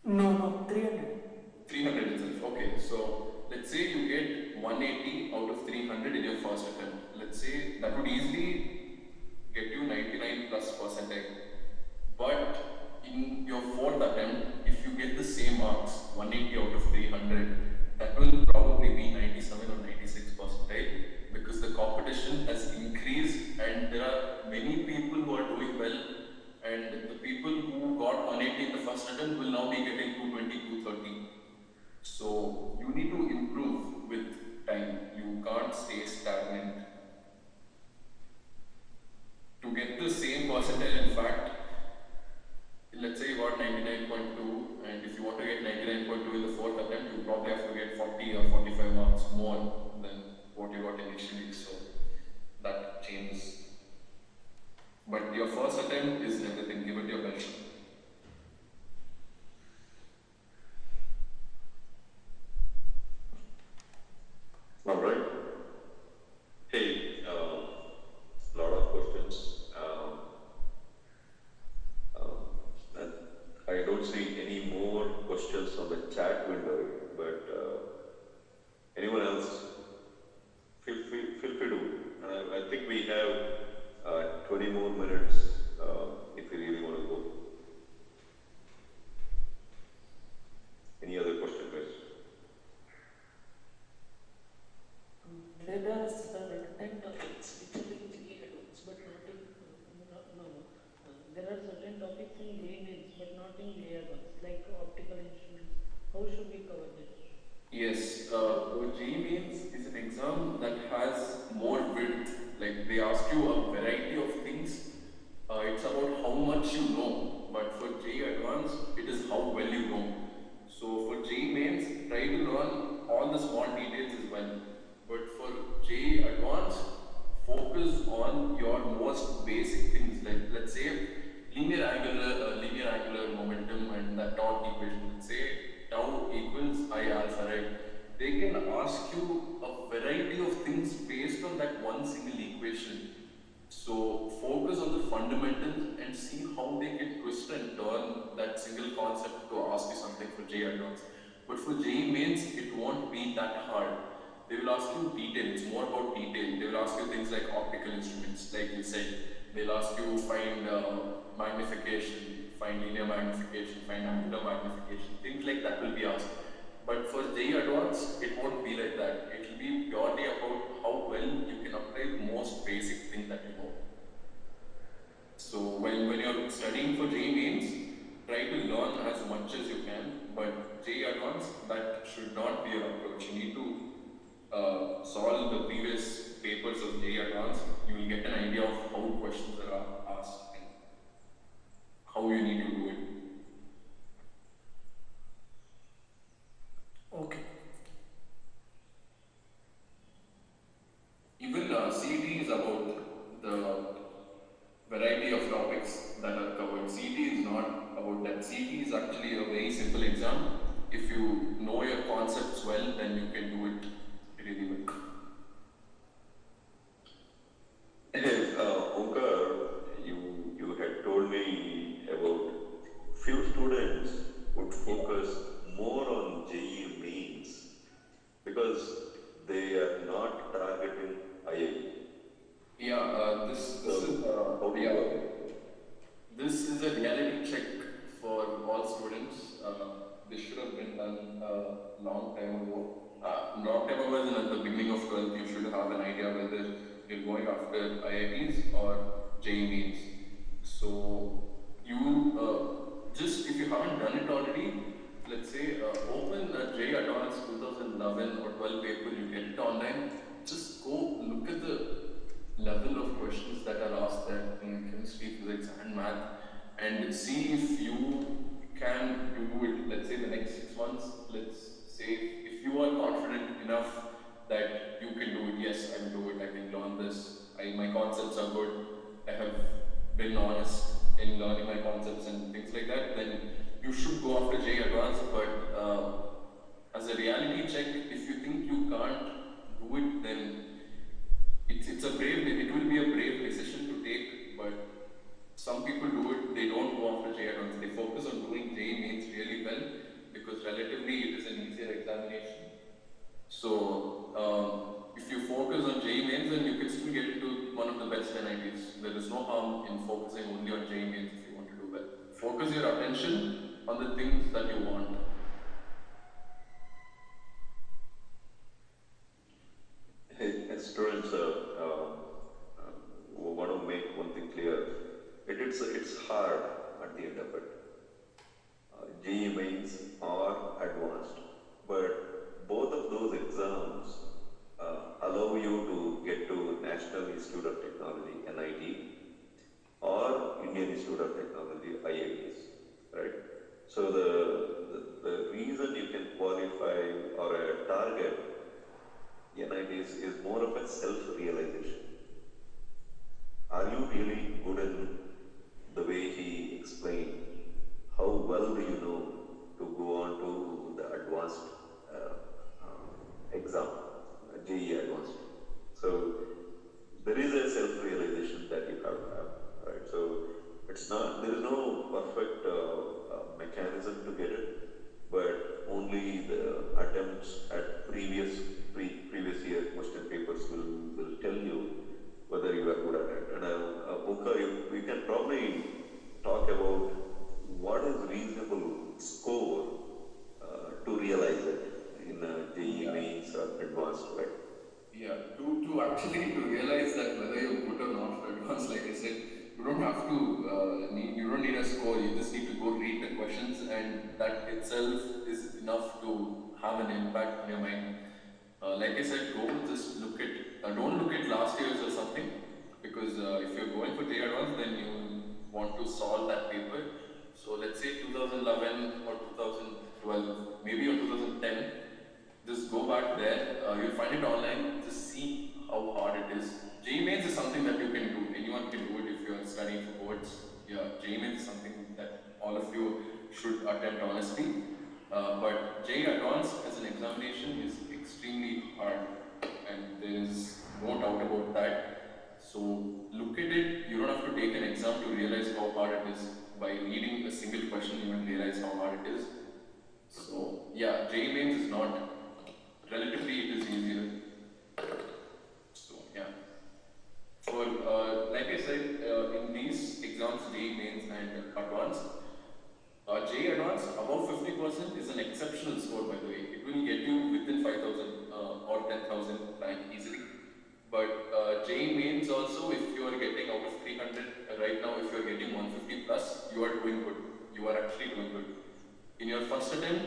No, 300. 300 itself, okay. So let's say you get 180 out of 300 in your first attempt. Let's say that would easily get you 99 plus percentile. But in your 4th attempt, if you get the same marks, 180 out of 300, that will probably be 97 or 96 percentile, because the competition has increased and there are many people who are doing well, and the people who got 180 in the first attempt will now be getting 220, 230. So you need to improve with time. You can't stay stagnant. To get the same percentile, in fact, let's say you got 99.2, and if you want to get 99.2 in the 4th attempt, you probably have to get 40 or 45 marks more than what you got initially. So that changes. But your first attempt is everything. Give it your best. All right. Hey, lot of questions. And I don't see any more questions on the chat window, but anyone else, feel free to. I think we have 20 more minutes if you really want to go. Any other question, guys? There are certain 10 topics which are in GE adults but not in there are certain topics in GE mains but not in GE adults, like optical instruments. How should we cover this? Yes, OG means is an exam that has more width. Like they ask you a variety of things. It's about how much you know, but for JEE Advanced, it is how well you know. So for JEE Mains, try to learn all the small details as well. But for JEE Advanced, focus on your most basic things. Like let's say linear angular momentum and that torque equation. Let's say tau equals I alpha, right? They can ask you a variety of things based on that one single equation. So focus on the fundamentals and see how they can twist and turn that single concept to ask you something for JEE Advanced. But for JEE Mains, it won't be that hard. They will ask you detail, it's more about detail. They will ask you things like optical instruments, like we said. They'll ask you find magnification, find linear magnification, find angular magnification, things like that will be asked. But for JEE Advanced, it won't be like that. It will be purely about how well you can apply the most basic thing that you know. So when you're studying for JEE Mains, try to learn as much as you can, but JEE Advanced, that should not be your approach. You need to solve the previous papers of JEE Advanced. You will get an idea of how questions are asked and how you need to do it. Okay. Even CET is about the variety of topics that are covered. CET is not about that. CET is actually a very simple exam. If you know your concepts well, then you can do it really well. OMKAR, you had told me about few students would focus more on JEE Mains because they are not targeting IIT. Yeah, this is a reality check for all students. This should have been done a long time ago. Long time ago, as in at the beginning of 12th, you should have an idea whether you're going after IITs or JEE Mains. So you just, if you haven't done it already, let's say open a JEE Advanced 2011 or 12 paper, you get it online. Just go look at the level of questions that are asked there in chemistry, physics, and math, and see if you can do it. Let's say the next 6 months. Let's say if you are confident enough that you can do it. Yes, I will do it. I can learn this. My concepts are good. I have been honest in learning my concepts and things like that. Then you should go after JEE Advanced. But as a reality check, if you think you can't do it, then it will be a brave decision to take, but some people do it, they don't go after JEE Advanced, they focus on doing JEE Mains really well because relatively it is an easier examination. So if you focus on JEE Mains, then you can still get into one of the best NITs. There is no harm in focusing only on JEE Mains if you want to do well. Focus your attention on the things that you want. Students want to make one thing clear. It's hard at the end of it. JEE Mains are advanced, but both of those exams allow you to get to National Institute of Technology (NIT) or Indian Institute of Technology (IITs), right? So the reason you can qualify or a target NITs is more of a self-realization. Are you really good in the way he explained? How well do you know to go on to the advanced exam, JEE Advanced? So there is a self-realization that you have to have, right? So it's not, there is no perfect mechanism to get it, but only the attempts at previous year question papers will tell you whether you are good at it. And OMKAR advanced, like I said, you don't have to, you don't need a score, you just need to go read the questions, and that itself is enough to have an impact on your mind. Like I said, just look at, don't look at last year's or something, because if you're going for JEE Advanced, then you want to solve that paper. So let's say 2011 or 2012, maybe or 2010, just go back there, you'll find it online, just see how hard it is. JEE Mains is something that you can do, anyone can do it if you're studying for boards. Yeah, JEE Mains is something that all of you should attempt honestly. But JEE Advanced as an examination is extremely hard, and there is no doubt about that. So look at it, you don't have to take an exam to realize how hard it is. By reading a single question, you will realize how hard it is. So yeah, JEE Mains is not, relatively it is easier. So yeah. For, like I said, in these exams, JEE Mains and Advanced, JEE Advanced above 50% is an exceptional score, by the way. It will get you within 5,000 or 10,000 rank easily. But JEE Mains also, if you are getting out of 300, right now if you are getting 150 plus, you are doing good. You are actually doing good. In your first attempt,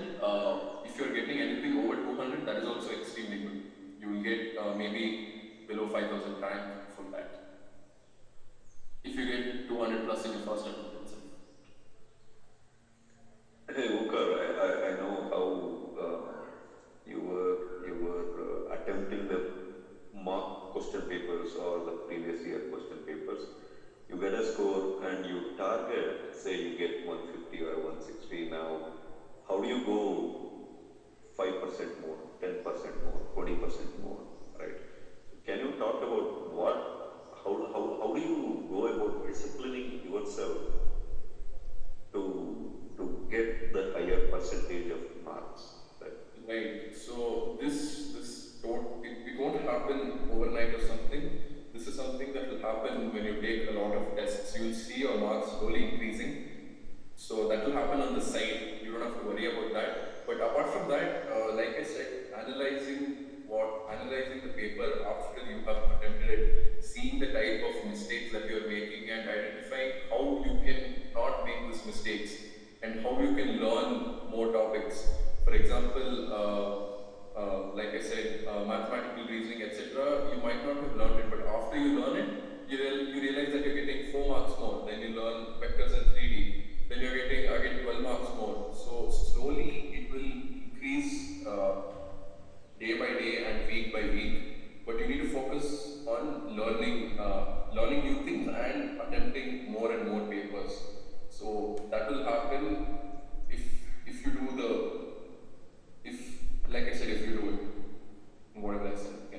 if you are getting anything over 200, that is also extremely good. You will get maybe below 5,000 rank from that. If you get 200 plus in your first attempt itself. Hey, OMKAR, I know how you were attempting the mock question papers or the previous year question papers. You get a score and you target, say you get 150 or 160 now. How do you go 5% more, 10% more, 20% more, right? Can you talk about how do you go about disciplining yourself to get the higher percentage of marks, right? Right. So it won't happen overnight or something. This is something that will happen when you take a lot of tests. You will see your marks slowly increasing. So that will happen on the side. You don't have to worry about that. But apart from that, like I said, analyzing the paper after you have attempted it, seeing the type of mistakes that you are making, and identifying how you can not make these mistakes and how you can learn more topics. For example, like I said, mathematical reasoning, etc. You might not have learned it, but after you learn it, you realize that you're getting 4 marks more. Then you learn vectors in 3D. Then you're getting again 12 marks more. So slowly it will increase day by day and week by week. But you need to focus on learning new things and attempting more and more papers. So that will happen if you do like I said, if you do it, whatever I said. Yeah.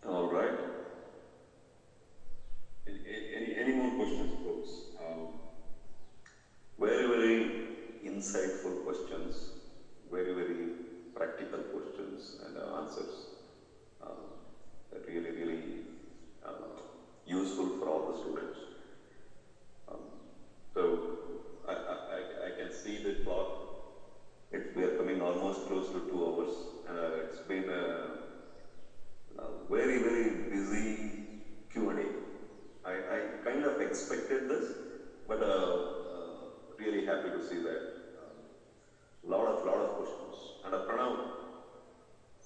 All right. Any more questions, folks? Very insightful questions, very practical questions and answers. Really useful for all the students. So I can see the clock. We are coming almost close to 2 hours. It's been a very busy Q&A. I kind of expected this, but really happy to see that. Lot of questions. And Pranav,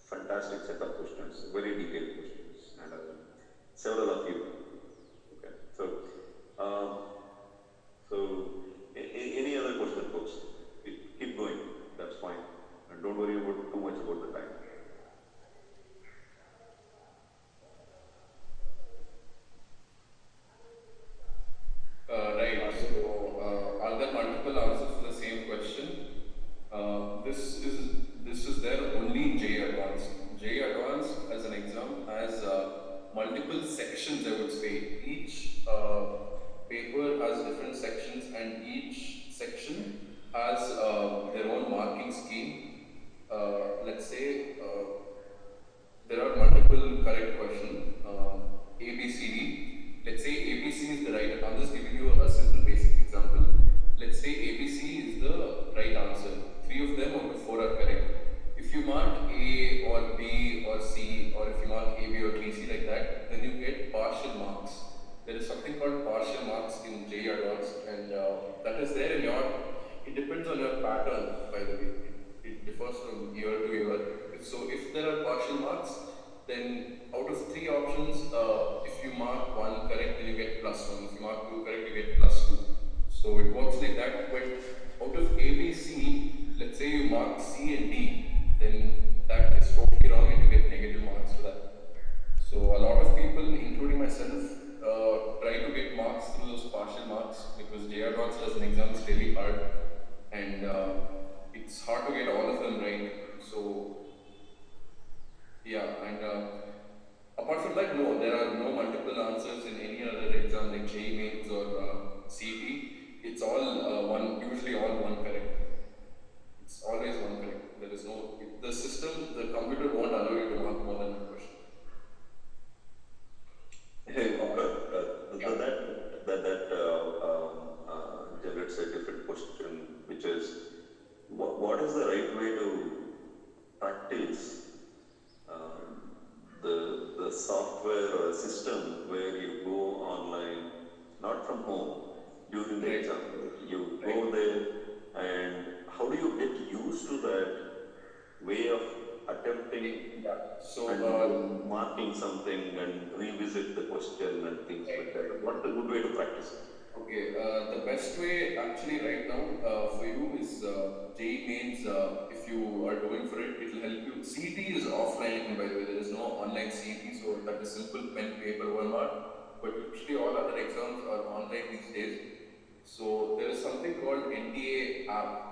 fantastic set of questions, very detailed questions, and several of you. Okay, so any other question, folks? Keep going. That's fine, and don't worry about too much about the time. Right. So are there multiple answers to the same question? This is there only in JEE Advanced. JEE Advanced as an exam has multiple sections, I would say. Each paper has different sections, and each section has their own marking scheme. Let's say there are multiple correct questions, A, B, C, D. Let's say ABC is the right. I'm just giving you a simple basic example. Let's say ABC is the right answer. 3 of them out of 4 are correct. If you mark ND, then that is totally wrong and you get negative marks for that. So a lot of people, including myself, try to get marks through those partial marks because JR Advanced as an exam is really hard and it's hard to get all of them right. So yeah, and apart from that, no, there are no multiple answers in any other exam like JEE Mains or CET. It's all usually all one correct. It's always one correct. There is no, the system, the computer won't allow you to mark more than one question. Hey, so that generates a different question, which is, what is the right way to practice the software or system where you go online, not from home, during the exam? You go there, and how do you get used to that way of attempting and marking something and revisit the question and things like that? What's a good way to practice it? Okay, the best way actually right now for you is JEE Mains. If you are going for it, it will help you. CET is offline, by the way. There is no online CET, so that is simple pen, paper, OMR. But usually all other exams are online these days. So there is something called NTA app.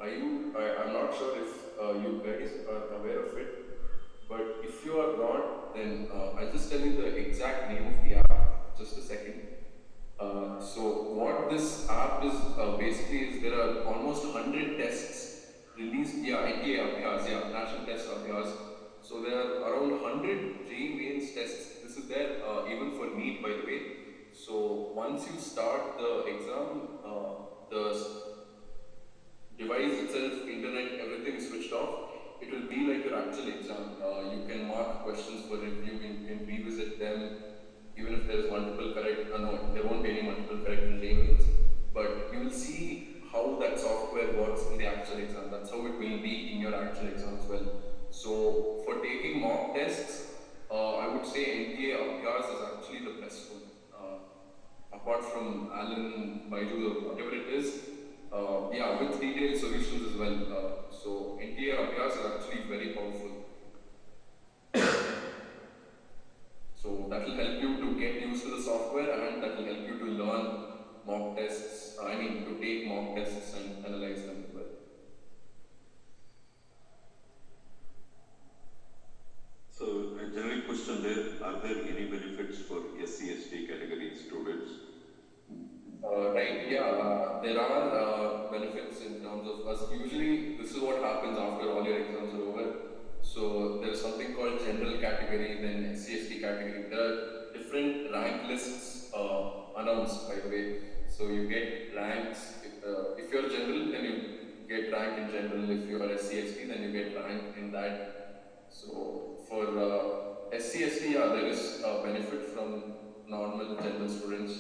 I'm not sure if you guys are aware of it, but if you are not, then I'll just tell you the exact name of the app. Just a second. So what this app is basically is there are almost 100 tests released. NTA Abhyas, National Test Abhyas. So there are around 100 JEE Mains tests. This is there even for NEET, by the way. So once you start the exam, the device itself, internet, everything is switched off. It will be like your actual exam. You can mark questions for review, you can revisit them, even if there is multiple correct. No, there won't be any multiple correct in JEE Mains, but you will see how that software works in the actual exam. That's how it will be in your actual exam as well. So for taking mock tests, I would say NTA Abhyas is actually the best one. Apart from Alan, Baidu, or whatever it is, with detailed solutions as well. So NTA Abhyas is actually very powerful. So that will help you to get used to the software and that will help you to learn mock tests, to take mock tests and analyze them as well. So a general question there, are there any benefits for SC/ST category students? There are benefits in terms of us. Usually, this is what happens after all your exams are over. So there is something called general category, then SC/ST category. There are different rank lists announced, by the way. So you get ranks. If you're general, then you get rank in general. If you are SC/ST, then you get rank in that. So for SC/ST, there is a benefit from normal general students.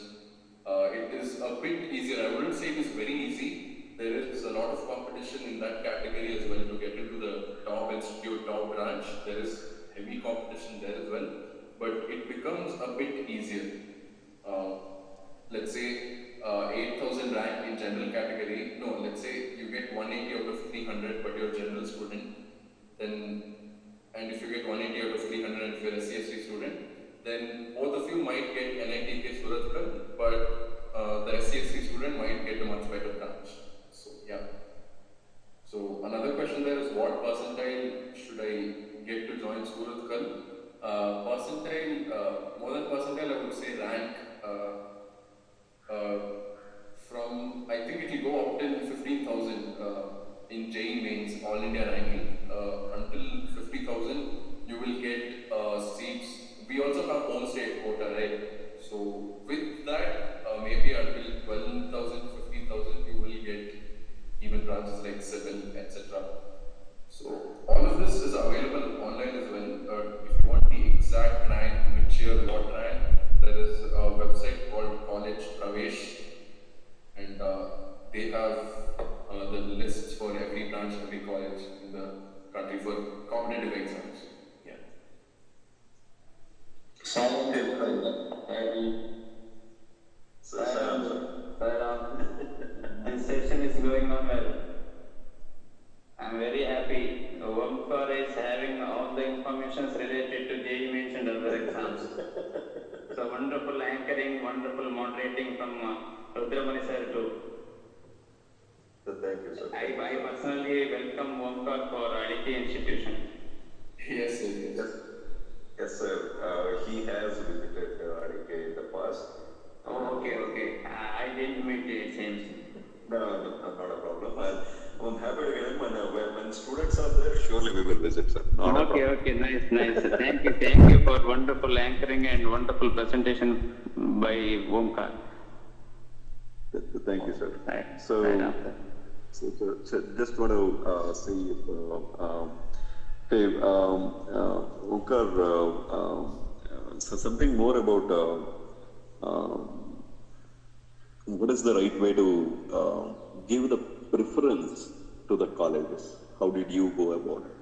It is a bit easier. I wouldn't say it is very easy. There is a lot of competition in that category as well to get into the top institute, top branch. There is heavy competition there as well, but it becomes a bit easier. Let's say 8,000 rank in general category. No, let's say you get 180 out of 300, but you're a general student. And if you get 180 out of 300 if you're a SC/ST student, then both of you might get NITK Surathkal, but the SC/ST student might get a much better branch. So yeah. So another question there is, what percentile should I get to join Surathkal? More than percentile, I would say rank. From, I think it will go up till 15,000 in JEE Mains, All India ranking. Until 50,000, you will get seats. We also have home state quota, right? So with that, maybe until 12,000, 15,000, you will get even branches like civil, etc. So all of this is available online as well. If you want the exact rank, which year, what rank, there is a website called College Pravesh, and they have the lists for every branch, every college in the country for competitive exams. Yeah. Sound good. This session is going on well. I'm very happy wonderful moderating from Rudramani sir too. Thank you, sir. I personally welcome OMKAR for IDT institution. Yes, sir. Yes. Yes, sir. He has visited RDK in the past. Oh, okay. I didn't meet the same. No, not a problem. I'm happy to get him. When students are there, surely we will visit, sir. Okay. Nice. Thank you for wonderful anchoring and wonderful presentation by OMKAR. Thank you, sir. Right. So, just want to see if, OMKAR, so something more about what is the right way to give the preference to the colleges? How did you go about it?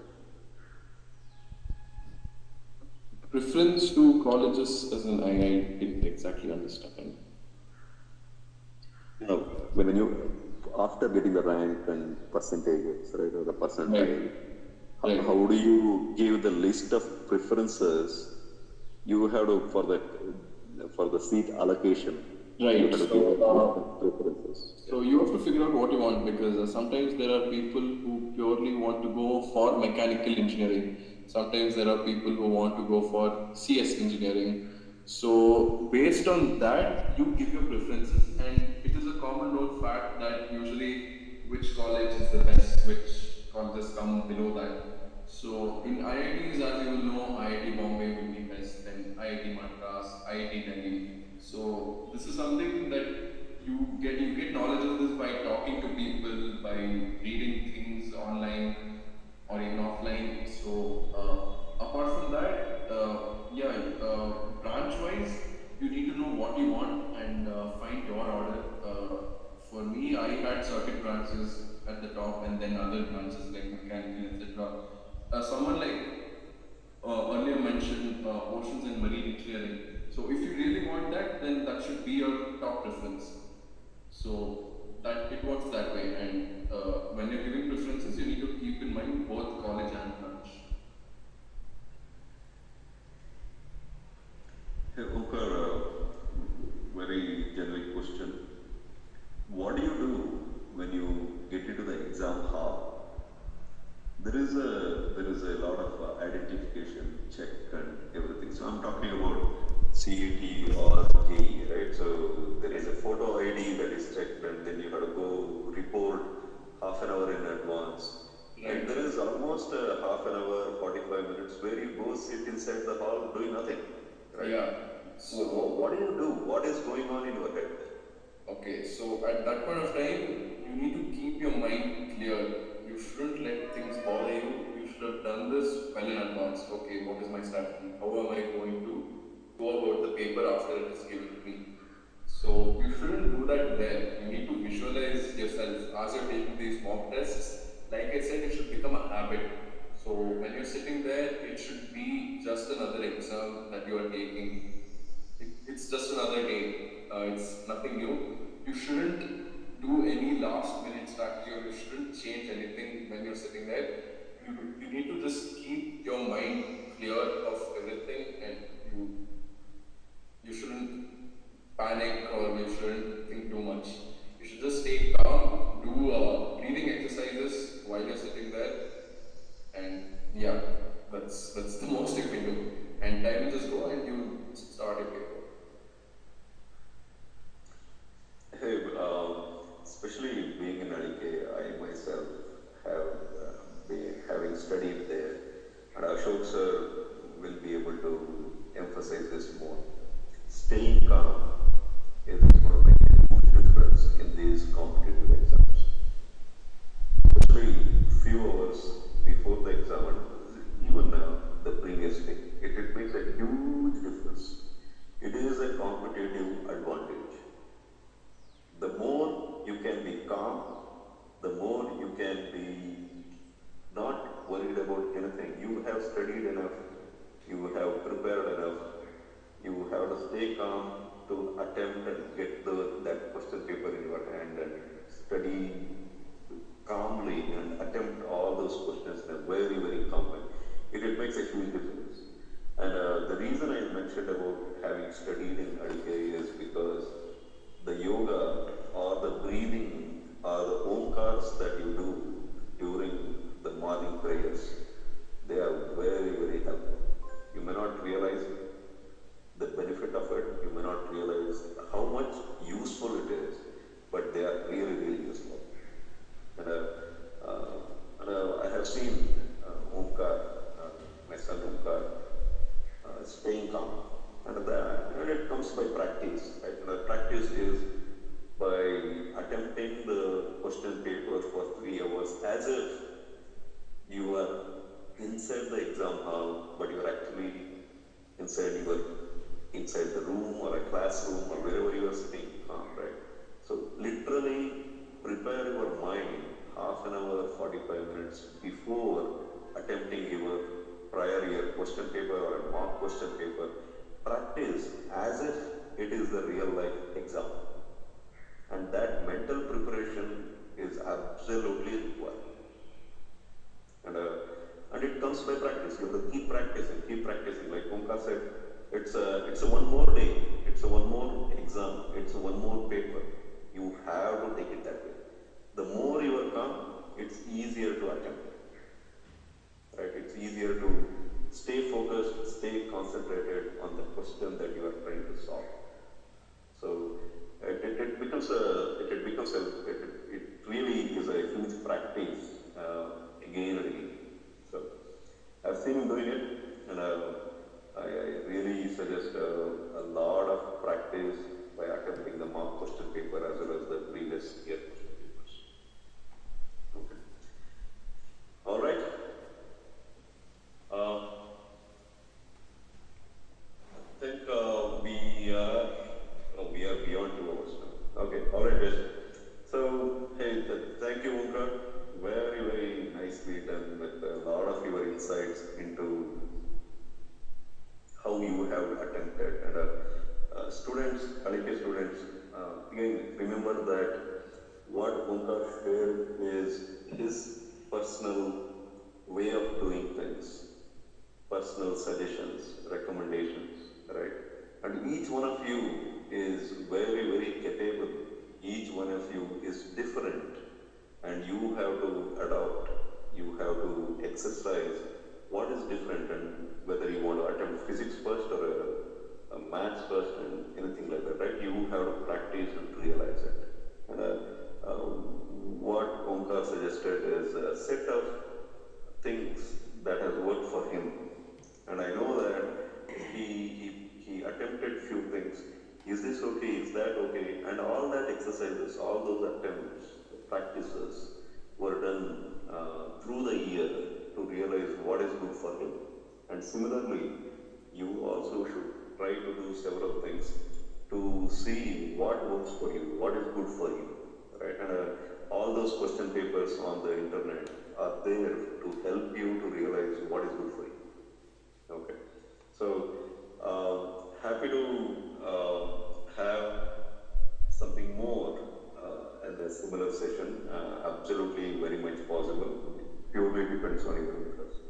Preference to colleges as in I didn't exactly understand. You know, when you, after getting the rank and percentages, right, or the percentile, Right. how do you give the list of preferences you have to for the seat allocation? Right. You have to give preferences. So you have to figure out what you want, because sometimes there are people who purely want to go for mechanical engineering. Sometimes there are people who want to go for CS engineering. So based on that, you give your preferences, and it is a common known fact that usually which college is the best, which colleges come below that. So in IITs, as you will know, IIT Bombay will be best, then IIT Madras, IIT Delhi. So this is something that you get knowledge of this by talking to people, by reading things online or even offline. So apart from that, branch wise, you need to know what you want and find your order. For me, I had circuit branches at the top and then other branches like mechanical, etc. Someone like earlier mentioned oceans and marine engineering. So if you really want that, then that should be your top preference. So that it works that way, and when you're giving preferences, you need to keep in mind both college and branch. Hey, OMKAR, very generic question. What do you do when you get into the exam hall? There is a lot of identification check and everything. So I'm talking about CET or JE, right? So there is a photo ID that is checked, and then you have to go report half an hour in advance. Right. And there is almost a half an hour, 45 minutes where you go sit inside the hall doing nothing, right? Yeah. So what do you do? What is going on in your head? Okay, so at that point of time, you need to keep your mind clear. You shouldn't let things bother you. You should have done this well in advance. Okay, what is my strategy? How am I going to go about the paper after it is given to me? So you shouldn't do that there. You need to visualize yourself as you're taking these mock tests. Like I said, it should become a habit. So when you're sitting there, it should be just another exam that you are taking. It's just another day. It's nothing new. You shouldn't do any last minute strategy, or you shouldn't change anything when you're sitting there. You need to just keep your mind clear of everything, and you shouldn't panic or you shouldn't think too much. You should just stay calm, do breathing exercises while you're sitting there, and yeah, that's the most you can do. And time will just go and you start your paper. Hey, especially being in LK, I myself have been having studied there, and Ashok sir will be able to emphasize this more. Staying calm is going to make a huge difference in these competitive exams. Especially few hours before the exam, and even the previous day, it makes a huge difference. It is a competitive advantage. The more you can be calm, the more you can be not worried about anything. You have studied enough, you have prepared enough, you have to stay calm to attempt and get that question paper in your hand and study calmly and attempt all those questions in a very, very calm way. It makes a huge difference. And the reason I mentioned about having studied in LK is because inside the room or a classroom or wherever you are sitting, right? So literally prepare your mind half an hour, 45 minutes before attempting your prior year question paper or a mock question paper. Practice as if it is the real life exam. And that mental preparation is absolutely required. And it comes by practice. You have to keep practicing. Like OMKAR said, it's a one more day, it's a one more exam, it's a one more paper. You have to take it that way. The more you are calm, it's easier to attempt. Right? It's easier to stay focused, stay concentrated on the question that you are trying to solve. So it really is a huge practice again and again. So I've seen him doing it, and I really suggest a lot of practice by attempting the mock question paper as well as the previous year question papers. Okay. All right. I think we are beyond 2 hours now. Okay. All right, guys. So hey, thank you, OMKAR. Very, very nicely done with a lot of your insights into how you have attempted. And students, Alike students, again, remember that what OMKAR shared is his personal way of doing things, personal suggestions, recommendations, right? And each one of you is very, very capable. Each one of you is different, and you have to adopt, you have to exercise what is different, and whether you want to attempt physics first or a maths first and anything like that, right? You have to practice and realize it. And what OMKAR suggested is a set of things that has worked for him. And I know that he attempted few things. Is this okay? Is that okay? And all that exercises, all those attempts, practices were done through the year to realize what is good for him. And similarly, you also should try to do several things to see what works for you, what is good for you, right? And all those question papers on the internet are there to help you to realize what is good for you. Okay, so happy to have something more in a similar session. Absolutely, very much possible. Purely depends on your interest.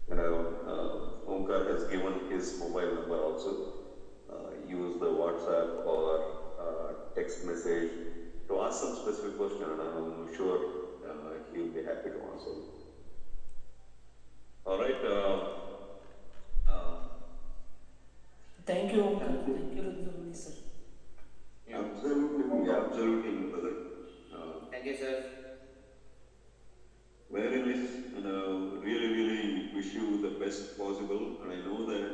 And OMKAR has given his mobile number also. Use the WhatsApp or text message to ask some specific question, and I'm sure he'll be happy to answer. All right. Thank you, OMKAR. Thank you, Rudramani sir. Absolutely, brother. Thank you, sir. Very nice, and really wish you the best possible. And I know that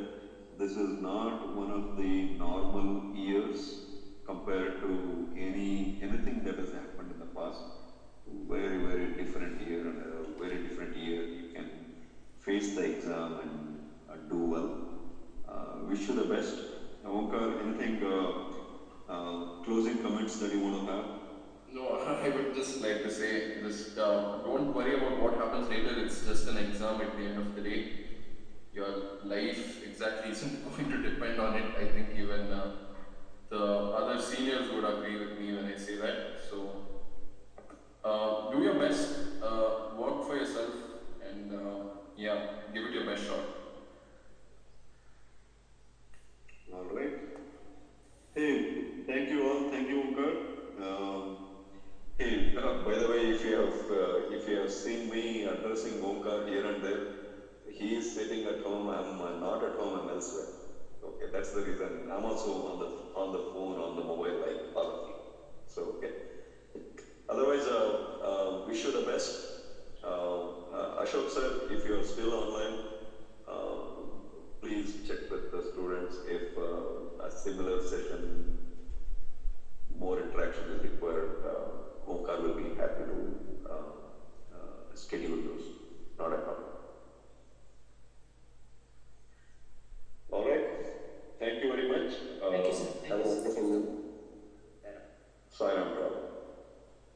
this is not one of the normal years compared to anything that has happened in the past. Very different year, and a very different year. You can face the exam and do well. Wish you the best. OMKAR, anything closing comments that you want to have? No, I would just like to say, just don't worry about what happens later. It's just an exam at the end of the day. Your life exactly isn't going to depend on it. I think even the other seniors would agree with me when I say that. So do your best, work for yourself, and yeah, give it your best shot. All right. Hey, thank you all. Thank you, OMKAR. Hey, by the way, if you have seen me addressing OMKAR here and there, he is sitting at home. I'm not at home. I'm elsewhere. Okay, that's the reason. I'm also on the phone, on the mobile, like all of you. So okay. Otherwise, wish you the best. Ashok sir, if you are still online, please check with the students if a similar session